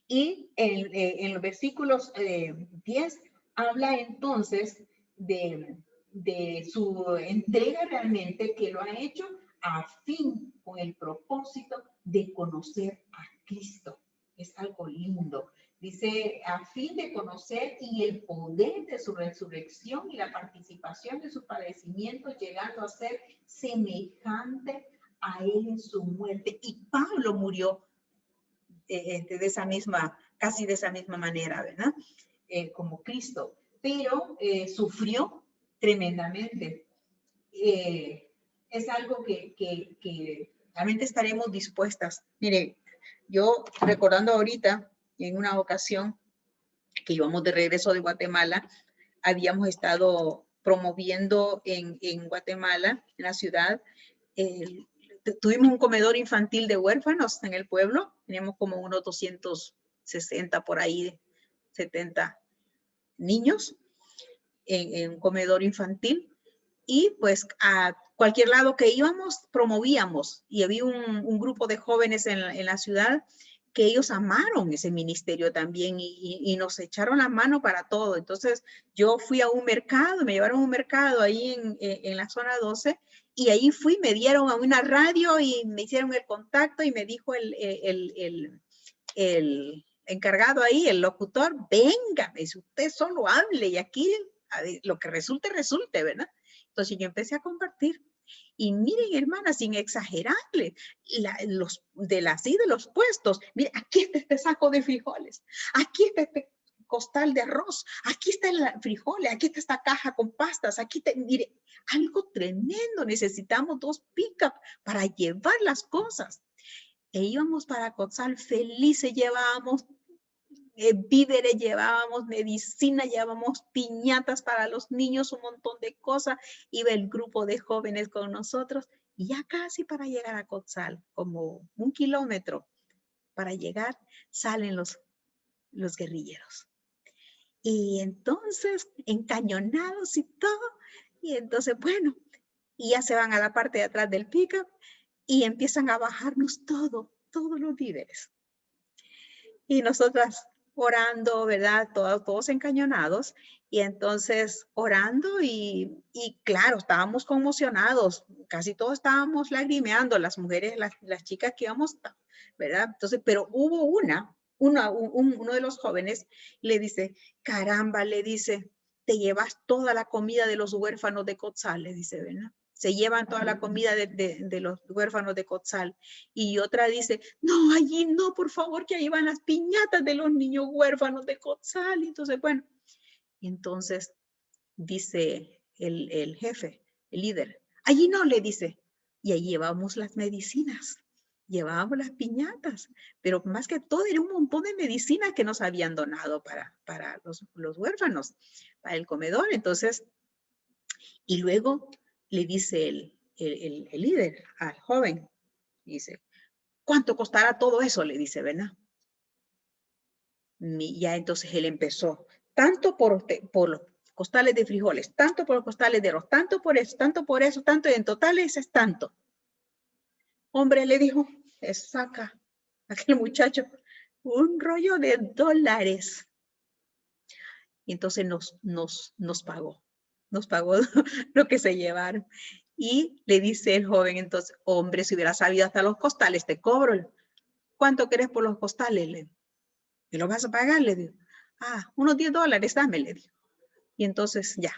Y en los versículos 10 habla entonces de su entrega realmente, que lo ha hecho a fin, con el propósito de conocer a Cristo. Es algo lindo. Dice, a fin de conocer y el poder de su resurrección y la participación de sus padecimientos, llegando a ser semejante a él en su muerte. Y Pablo murió casi de esa misma manera, ¿verdad? Como Cristo, pero sufrió tremendamente. Es algo que realmente estaremos dispuestas. Mire, yo recordando ahorita, en una ocasión que íbamos de regreso de Guatemala, habíamos estado promoviendo en Guatemala, en la ciudad, tuvimos un comedor infantil de huérfanos en el pueblo, teníamos como unos 260 por ahí, 70 niños en un comedor infantil, y pues a cualquier lado que íbamos promovíamos, y había un grupo de jóvenes en la ciudad que ellos amaron ese ministerio también y nos echaron la mano para todo. Entonces yo fui a un mercado, me llevaron a un mercado ahí en la zona 12, y ahí fui, me dieron a una radio y me hicieron el contacto y me dijo el encargado ahí, el locutor, venga, me dice, usted solo hable y aquí lo que resulte, resulte, ¿verdad? Entonces yo empecé a compartir. Y miren, hermana, sin exagerarle, de los puestos, mire, aquí está este saco de frijoles, aquí está este costal de arroz, aquí está el frijoles, aquí está esta caja con pastas, aquí está, mire, algo tremendo, necesitamos 2 pick-up para llevar las cosas. E íbamos para Cotzal felices, llevábamos víveres, llevábamos medicina, llevábamos piñatas para los niños, un montón de cosas. Iba el grupo de jóvenes con nosotros y ya casi para llegar a Cotzal, como 1 kilómetro para llegar, salen los guerrilleros. Y entonces, encañonados y todo, y entonces, bueno, y ya se van a la parte de atrás del pickup y empiezan a bajarnos todos los víveres. Y nosotras orando, ¿verdad? Todos encañonados. Y entonces orando y claro, estábamos conmocionados. Casi todos estábamos lagrimeando, las mujeres, las chicas que íbamos, ¿verdad? Entonces, pero hubo uno de los jóvenes le dice, caramba, le dice, te llevas toda la comida de los huérfanos de Cotzal, le dice, ¿verdad? Se llevan toda la comida de los huérfanos de Cotzal. Y otra dice, no, allí no, por favor, que ahí van las piñatas de los niños huérfanos de Cotzal. Y entonces, bueno, entonces dice el jefe, el líder, allí no, le dice, y ahí llevamos las medicinas, llevábamos las piñatas, pero más que todo era un montón de medicinas que nos habían donado para los huérfanos, para el comedor. Entonces, y luego le dice el líder al joven, dice, ¿cuánto costará todo eso? Le dice, ¿verdad? Y ya entonces él empezó, tanto por los costales de frijoles, tanto por los costales de arroz, tanto por eso, tanto, y en total ese es tanto. Hombre, le dijo, saca aquel muchacho un rollo de $. Y entonces nos pagó lo que se llevaron. Y le dice el joven, entonces, hombre, si hubiera sabido hasta los costales, te cobro. ¿Cuánto querés por los costales? ¿Me lo vas a pagar? Le digo. Unos $10, dame, le digo. Y entonces ya.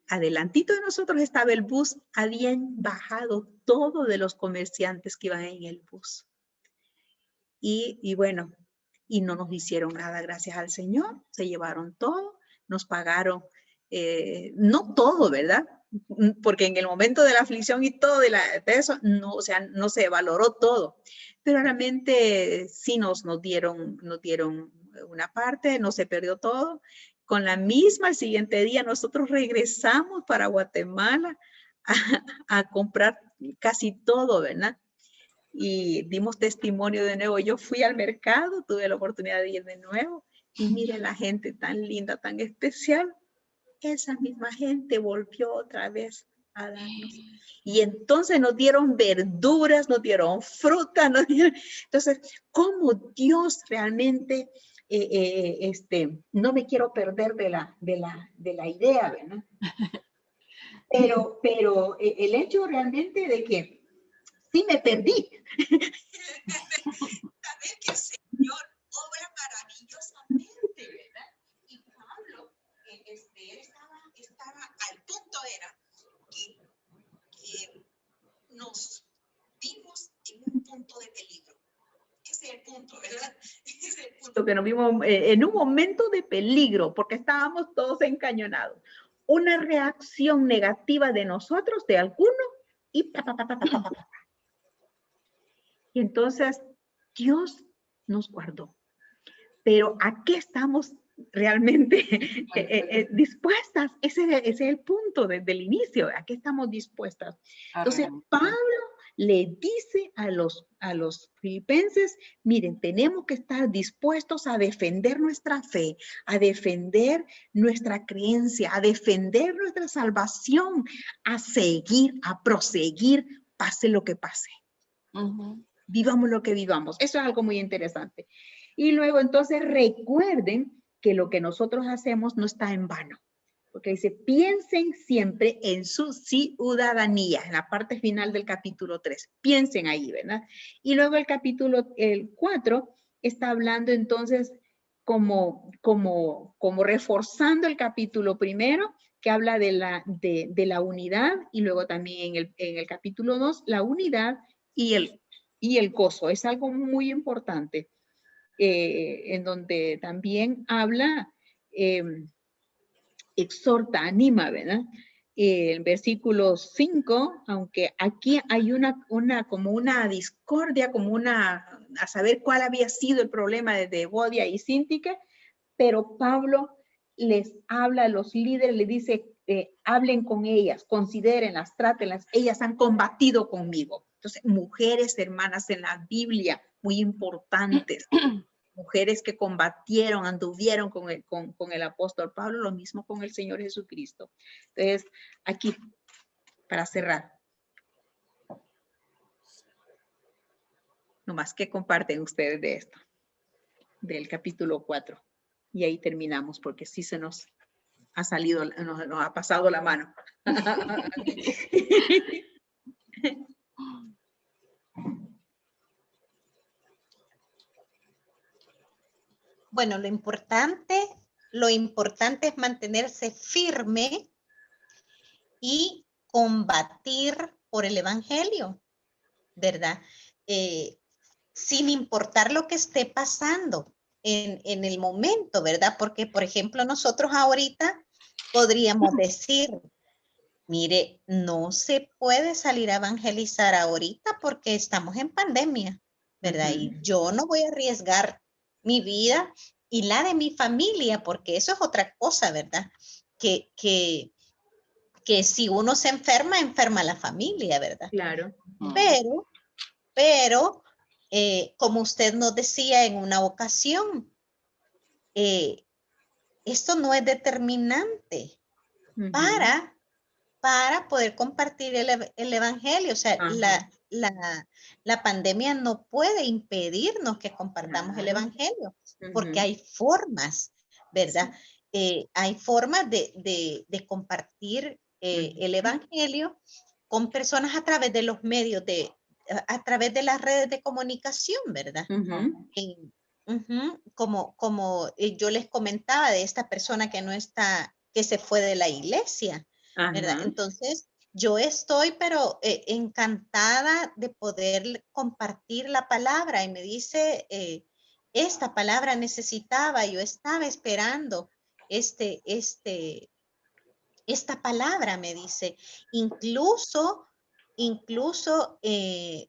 Adelantito de nosotros estaba el bus, habían bajado todos de los comerciantes que iban en el bus. Y bueno, y no nos hicieron nada, gracias al Señor, se llevaron todo, nos pagaron, no todo, ¿verdad? Porque en el momento de la aflicción y todo de eso, no, o sea, no se valoró todo, pero realmente sí nos dieron una parte, no se perdió todo. Con la misma, el siguiente día nosotros regresamos para Guatemala a comprar casi todo, ¿verdad? Y dimos testimonio de nuevo. Yo fui al mercado, tuve la oportunidad de ir de nuevo y mire la gente tan linda, tan especial. Esa misma gente volvió otra vez a darnos. Y entonces nos dieron verduras, nos dieron fruta, entonces, ¿cómo Dios realmente, no me quiero perder de la idea, ¿verdad? Pero el hecho realmente de que sí me perdí. Saber que el Señor obra maravillosamente, ¿verdad? Y Pablo, él estaba al punto, era que nos vimos en un punto de peligro. Ese es el punto, ¿verdad? Ese es el punto que nos vimos en un momento de peligro, porque estábamos todos encañonados. Una reacción negativa de nosotros, de alguno, y Y entonces Dios nos guardó. Pero ¿a qué estamos realmente dispuestas? Ese es el punto desde el inicio. ¿A qué estamos dispuestas? Entonces Pablo le dice a los filipenses, miren, tenemos que estar dispuestos a defender nuestra fe, a defender nuestra creencia, a defender nuestra salvación, a seguir, a proseguir, pase lo que pase. Vivamos lo que vivamos. Eso es algo muy interesante. Y luego entonces recuerden que lo que nosotros hacemos no está en vano. Porque dice, piensen siempre en su ciudadanía, en la parte final del capítulo 3. Piensen ahí, ¿verdad? Y luego el capítulo 4 está hablando entonces como reforzando el capítulo primero, que habla de la unidad, y luego también en el capítulo 2, la unidad y el gozo. Es algo muy importante, en donde también habla, exhorta, anima, ¿verdad? El versículo 5, aunque aquí hay como una discordia, a saber cuál había sido el problema de Evodia y Síntique, pero Pablo les habla a los líderes, le dice, hablen con ellas, considérenlas, trátenlas, ellas han combatido conmigo. Entonces, mujeres hermanas en la Biblia, muy importantes, mujeres que combatieron, anduvieron con el apóstol Pablo, lo mismo con el Señor Jesucristo. Entonces, aquí, para cerrar, nomás que comparten ustedes de esto, del capítulo 4. Y ahí terminamos, porque sí se nos ha salido, nos ha pasado la mano. Bueno, lo importante es mantenerse firme y combatir por el evangelio, ¿verdad? Sin importar lo que esté pasando en el momento, ¿verdad? Porque, por ejemplo, nosotros ahorita podríamos decir, mire, no se puede salir a evangelizar ahorita porque estamos en pandemia, ¿verdad? Y yo no voy a arriesgar mi vida y la de mi familia, porque eso es otra cosa, ¿verdad? Que si uno se enferma, enferma la familia, ¿verdad? Claro. Pero como usted nos decía en una ocasión, esto no es determinante para poder compartir el evangelio. O sea, la pandemia no puede impedirnos que compartamos el evangelio, porque hay formas, ¿verdad? Hay formas de compartir el evangelio con personas a través de los medios, a través de las redes de comunicación, ¿verdad? Como yo les comentaba de esta persona que se fue de la iglesia, ¿verdad? Entonces, yo estoy, pero encantada de poder compartir la palabra, y me dice, esta palabra necesitaba, yo estaba esperando esta palabra, me dice. Incluso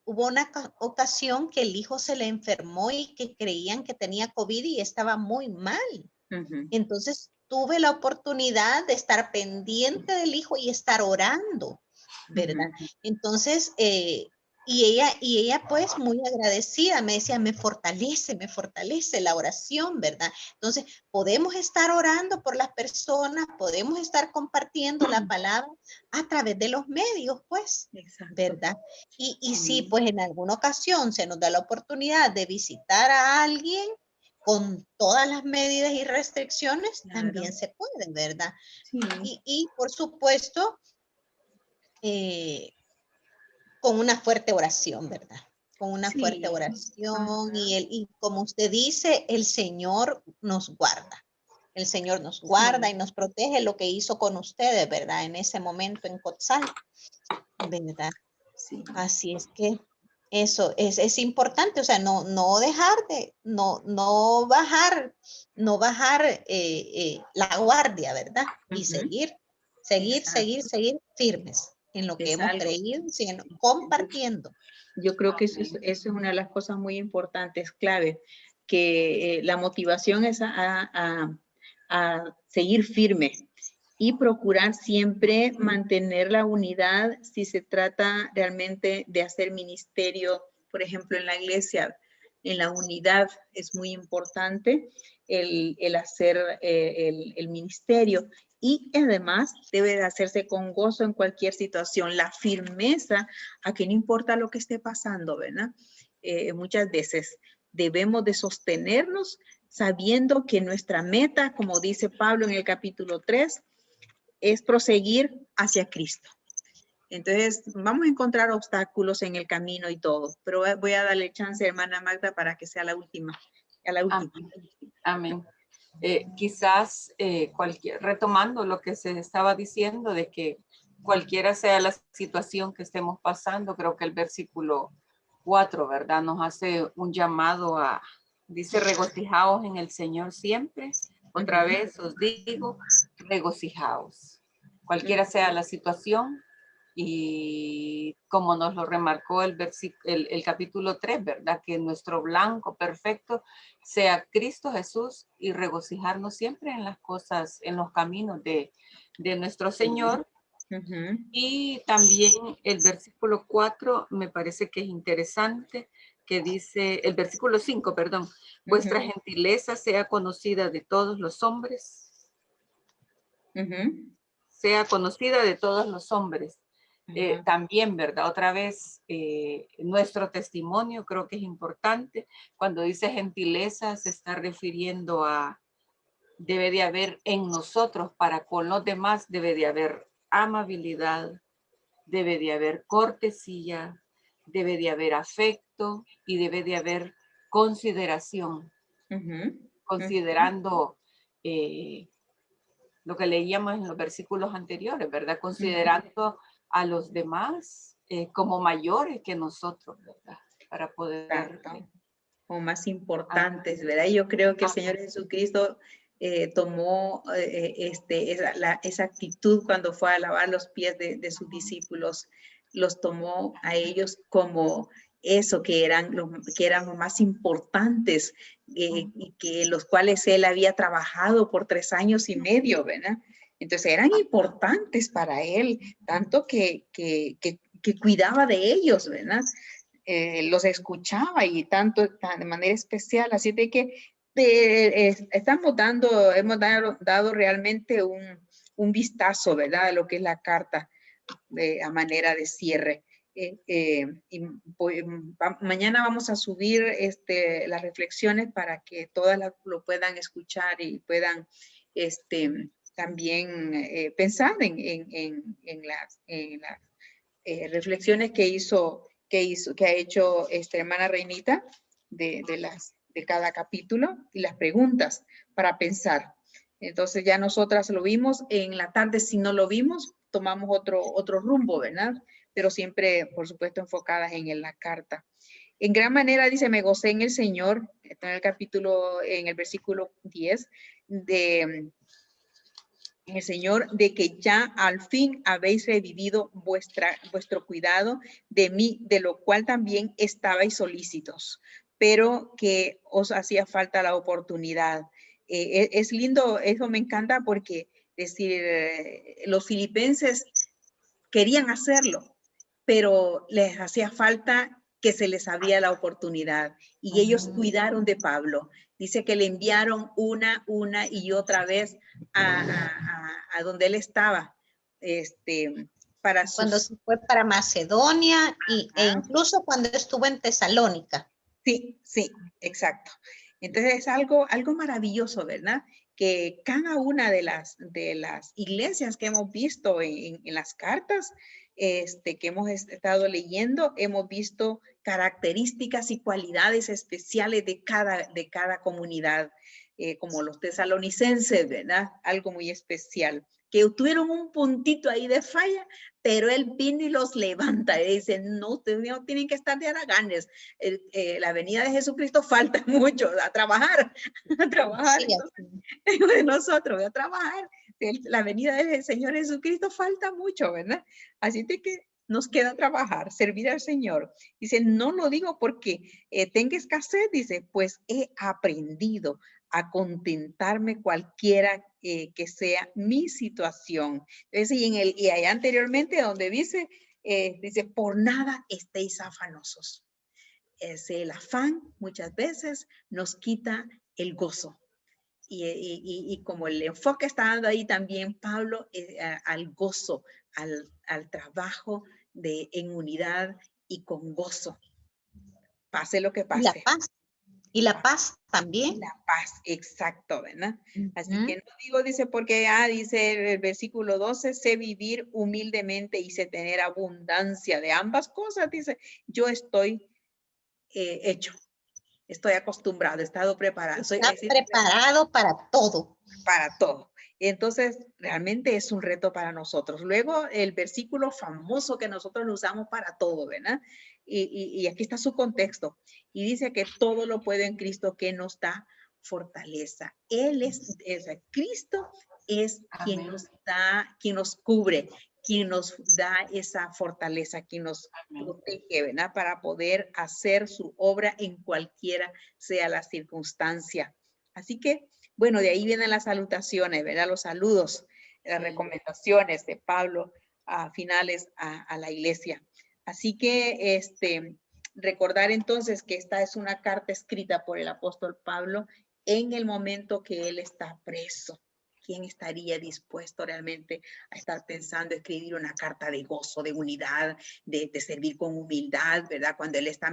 hubo una ocasión que el hijo se le enfermó y que creían que tenía COVID y estaba muy mal. Entonces tuve la oportunidad de estar pendiente del hijo y estar orando, ¿verdad? Entonces, y ella pues muy agradecida me decía, me fortalece la oración, ¿verdad? Entonces, podemos estar orando por las personas, podemos estar compartiendo la palabra a través de los medios, pues, ¿verdad? Y si pues en alguna ocasión se nos da la oportunidad de visitar a alguien con todas las medidas y restricciones, también se puede, ¿verdad? Sí. Y por supuesto, con una fuerte oración, ¿verdad? Con una fuerte oración y como usted dice, el Señor nos guarda. El Señor nos guarda y nos protege, lo que hizo con ustedes, ¿verdad? En ese momento en Cotzal, ¿verdad? Sí. Así es que eso es importante, o sea, no dejar no bajar la guardia, ¿verdad? Y seguir firmes en lo que hemos creído, compartiendo. Yo creo que eso es una de las cosas muy importantes, clave, que la motivación es a seguir firme y procurar siempre mantener la unidad si se trata realmente de hacer ministerio, por ejemplo, en la iglesia. En la unidad es muy importante el hacer el ministerio, y además debe de hacerse con gozo en cualquier situación, la firmeza a que no importa lo que esté pasando, ¿verdad? Muchas veces debemos de sostenernos sabiendo que nuestra meta, como dice Pablo en el capítulo 3, es proseguir hacia Cristo. Entonces, vamos a encontrar obstáculos en el camino y todo, pero voy a darle chance a hermana Magda para que sea la última A la última. Amén. Quizás retomando lo que se estaba diciendo de que cualquiera sea la situación que estemos pasando, creo que el versículo 4, ¿verdad? Nos hace un llamado dice, regocijaos en el Señor siempre. Otra vez os digo, regocijaos. Cualquiera sea la situación, y como nos lo remarcó el capítulo 3, ¿verdad? Que nuestro blanco perfecto sea Cristo Jesús, y regocijarnos siempre en las cosas, en los caminos de nuestro Señor. Y también el versículo 4 me parece que es interesante, que dice, el versículo 5, perdón, vuestra gentileza sea conocida de todos los hombres. Sea conocida de todos los hombres. También, ¿verdad? Otra vez, nuestro testimonio creo que es importante. Cuando dice gentileza, se está refiriendo debe de haber en nosotros para con los demás, debe de haber amabilidad, debe de haber cortesía, debe de haber afecto y debe de haber consideración. Considerando lo que leíamos en los versículos anteriores, ¿verdad? Considerando a los demás como mayores que nosotros, ¿verdad? Para poder... Como más importantes, ¿verdad? Yo creo que el Señor Jesucristo tomó esa actitud cuando fue a lavar los pies de sus discípulos, los tomó a ellos como eso, que eran los más importantes, y que los cuales él había trabajado por 3 años y medio, ¿verdad? Entonces eran importantes para él, tanto que cuidaba de ellos, ¿verdad? Los escuchaba y tanto de manera especial, así de que hemos dado realmente un vistazo, ¿verdad? A lo que es la carta a manera de cierre. Mañana vamos a subir las reflexiones para que todas lo puedan escuchar y puedan también pensar en las reflexiones que ha hecho hermana Reinita de cada capítulo, y las preguntas para pensar. Entonces ya nosotras lo vimos, en la tarde si no lo vimos, tomamos otro rumbo, ¿verdad? Pero siempre, por supuesto, enfocadas en la carta. En gran manera dice, me gocé en el Señor, está en el versículo 10, en el Señor, de que ya al fin habéis revivido vuestro cuidado de mí, de lo cual también estabais solícitos, pero que os hacía falta la oportunidad. Es lindo, eso me encanta, porque los filipenses querían hacerlo, pero les hacía falta que se les abría la oportunidad, y ellos cuidaron de Pablo. Dice que le enviaron una y otra vez a donde él estaba, cuando se fue para Macedonia e incluso cuando estuvo en Tesalónica. Sí, exacto. Entonces es algo maravilloso, ¿verdad? Que cada una de las iglesias que hemos visto en las cartas que hemos estado leyendo, hemos visto características y cualidades especiales de cada comunidad, como los tesalonicenses, ¿verdad? Algo muy especial, que tuvieron un puntito ahí de falla, pero él vino y los levanta y dice, no, ustedes no tienen que estar de haraganes, la venida de Jesucristo falta mucho, a trabajar, sí, de nosotros, a trabajar, la venida del Señor Jesucristo falta mucho, ¿verdad? Así de que nos queda trabajar, servir al Señor. Dice, no lo digo porque tenga escasez, dice, pues he aprendido a contentarme cualquiera que sea mi situación. Entonces, y allá anteriormente donde dice, por nada estéis afanosos. El afán muchas veces nos quita el gozo. Y como el enfoque está dando ahí también Pablo, al gozo, al trabajo en unidad y con gozo. Pase lo que pase. Y la paz también. La paz, exacto, ¿verdad? Así que no digo, dice, porque dice el versículo 12, sé vivir humildemente y sé tener abundancia de ambas cosas, dice, yo estoy hecho. estoy acostumbrado, he estado preparado. Está preparado para todo. Para todo. Entonces, realmente es un reto para nosotros. Luego, el versículo famoso que nosotros lo usamos para todo, ¿verdad? Y aquí está su contexto. Y dice que todo lo puede en Cristo que nos da fortaleza. Él es Cristo es quien nos da, quien nos cubre, quien nos da esa fortaleza, quien nos protege, ¿verdad? Para poder hacer su obra en cualquiera sea la circunstancia. Así que, bueno, de ahí vienen las salutaciones, ¿verdad? Los saludos, las recomendaciones de Pablo a finales a la iglesia. Así que, recordar entonces que esta es una carta escrita por el apóstol Pablo en el momento que él está preso. ¿Quién estaría dispuesto realmente a estar pensando, escribir una carta de gozo, de unidad, de servir con humildad, ¿verdad? Cuando él está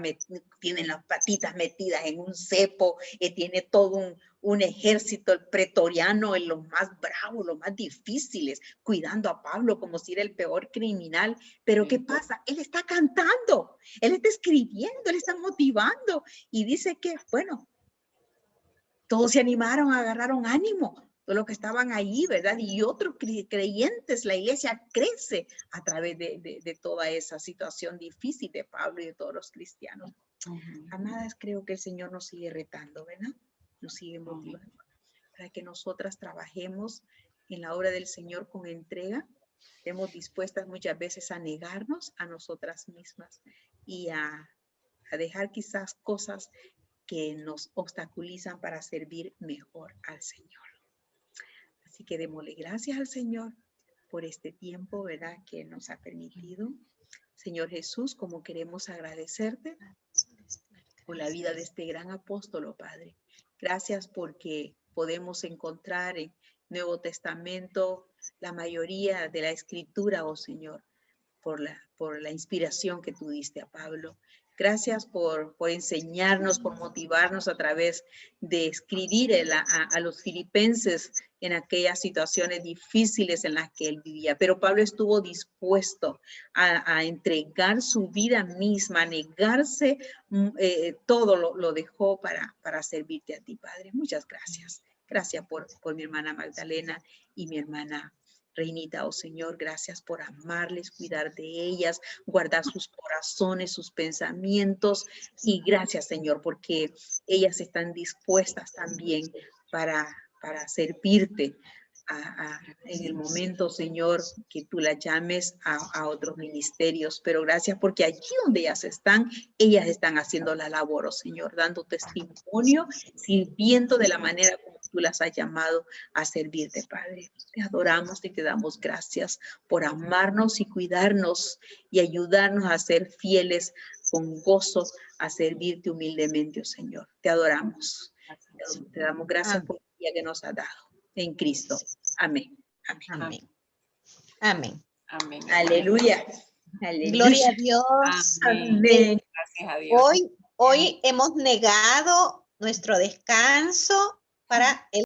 tiene las patitas metidas en un cepo, tiene todo un ejército pretoriano, en los más bravos, los más difíciles, cuidando a Pablo como si era el peor criminal. Pero ¿qué pasa? Él está cantando, él está escribiendo, él está motivando y dice que, bueno, todos se animaron, agarraron ánimo, todos los que estaban ahí, ¿verdad? Y otros creyentes, la iglesia crece a través de toda esa situación difícil de Pablo y de todos los cristianos. Amadas, creo que el Señor nos sigue retando, ¿verdad? Nos sigue motivando para que nosotras trabajemos en la obra del Señor con entrega. Estemos dispuestas muchas veces a negarnos a nosotras mismas y a dejar quizás cosas que nos obstaculizan para servir mejor al Señor. Así que démosle gracias al Señor por este tiempo, ¿verdad?, que nos ha permitido. Señor Jesús, como queremos agradecerte por la vida de este gran apóstol, oh Padre. Gracias porque podemos encontrar en Nuevo Testamento la mayoría de la Escritura, oh Señor, por la inspiración que tú diste a Pablo. Gracias por enseñarnos, por motivarnos a través de escribir a los filipenses en aquellas situaciones difíciles en las que él vivía. Pero Pablo estuvo dispuesto a entregar su vida misma, a negarse, todo lo dejó para servirte a ti, Padre. Muchas gracias. Gracias por mi hermana Magdalena y mi hermana Reinita, oh Señor, gracias por amarles, cuidar de ellas, guardar sus corazones, sus pensamientos. Y gracias, Señor, porque ellas están dispuestas también para servirte en el momento, Señor, que tú las llames a otros ministerios. Pero gracias porque allí donde ellas están haciendo la labor, oh Señor, dando testimonio, sirviendo de la manera como tú las has llamado a servirte, Padre. Te adoramos y te damos gracias por amarnos y cuidarnos y ayudarnos a ser fieles con gozo, a servirte humildemente, oh Señor. Te adoramos. Te damos gracias por el día que nos has dado. En Cristo. Amén. Amén. Amén. Amén. Amén. Aleluya. Aleluya. Gloria a Dios. Amén. Gracias a Dios. Hoy hemos negado nuestro descanso para el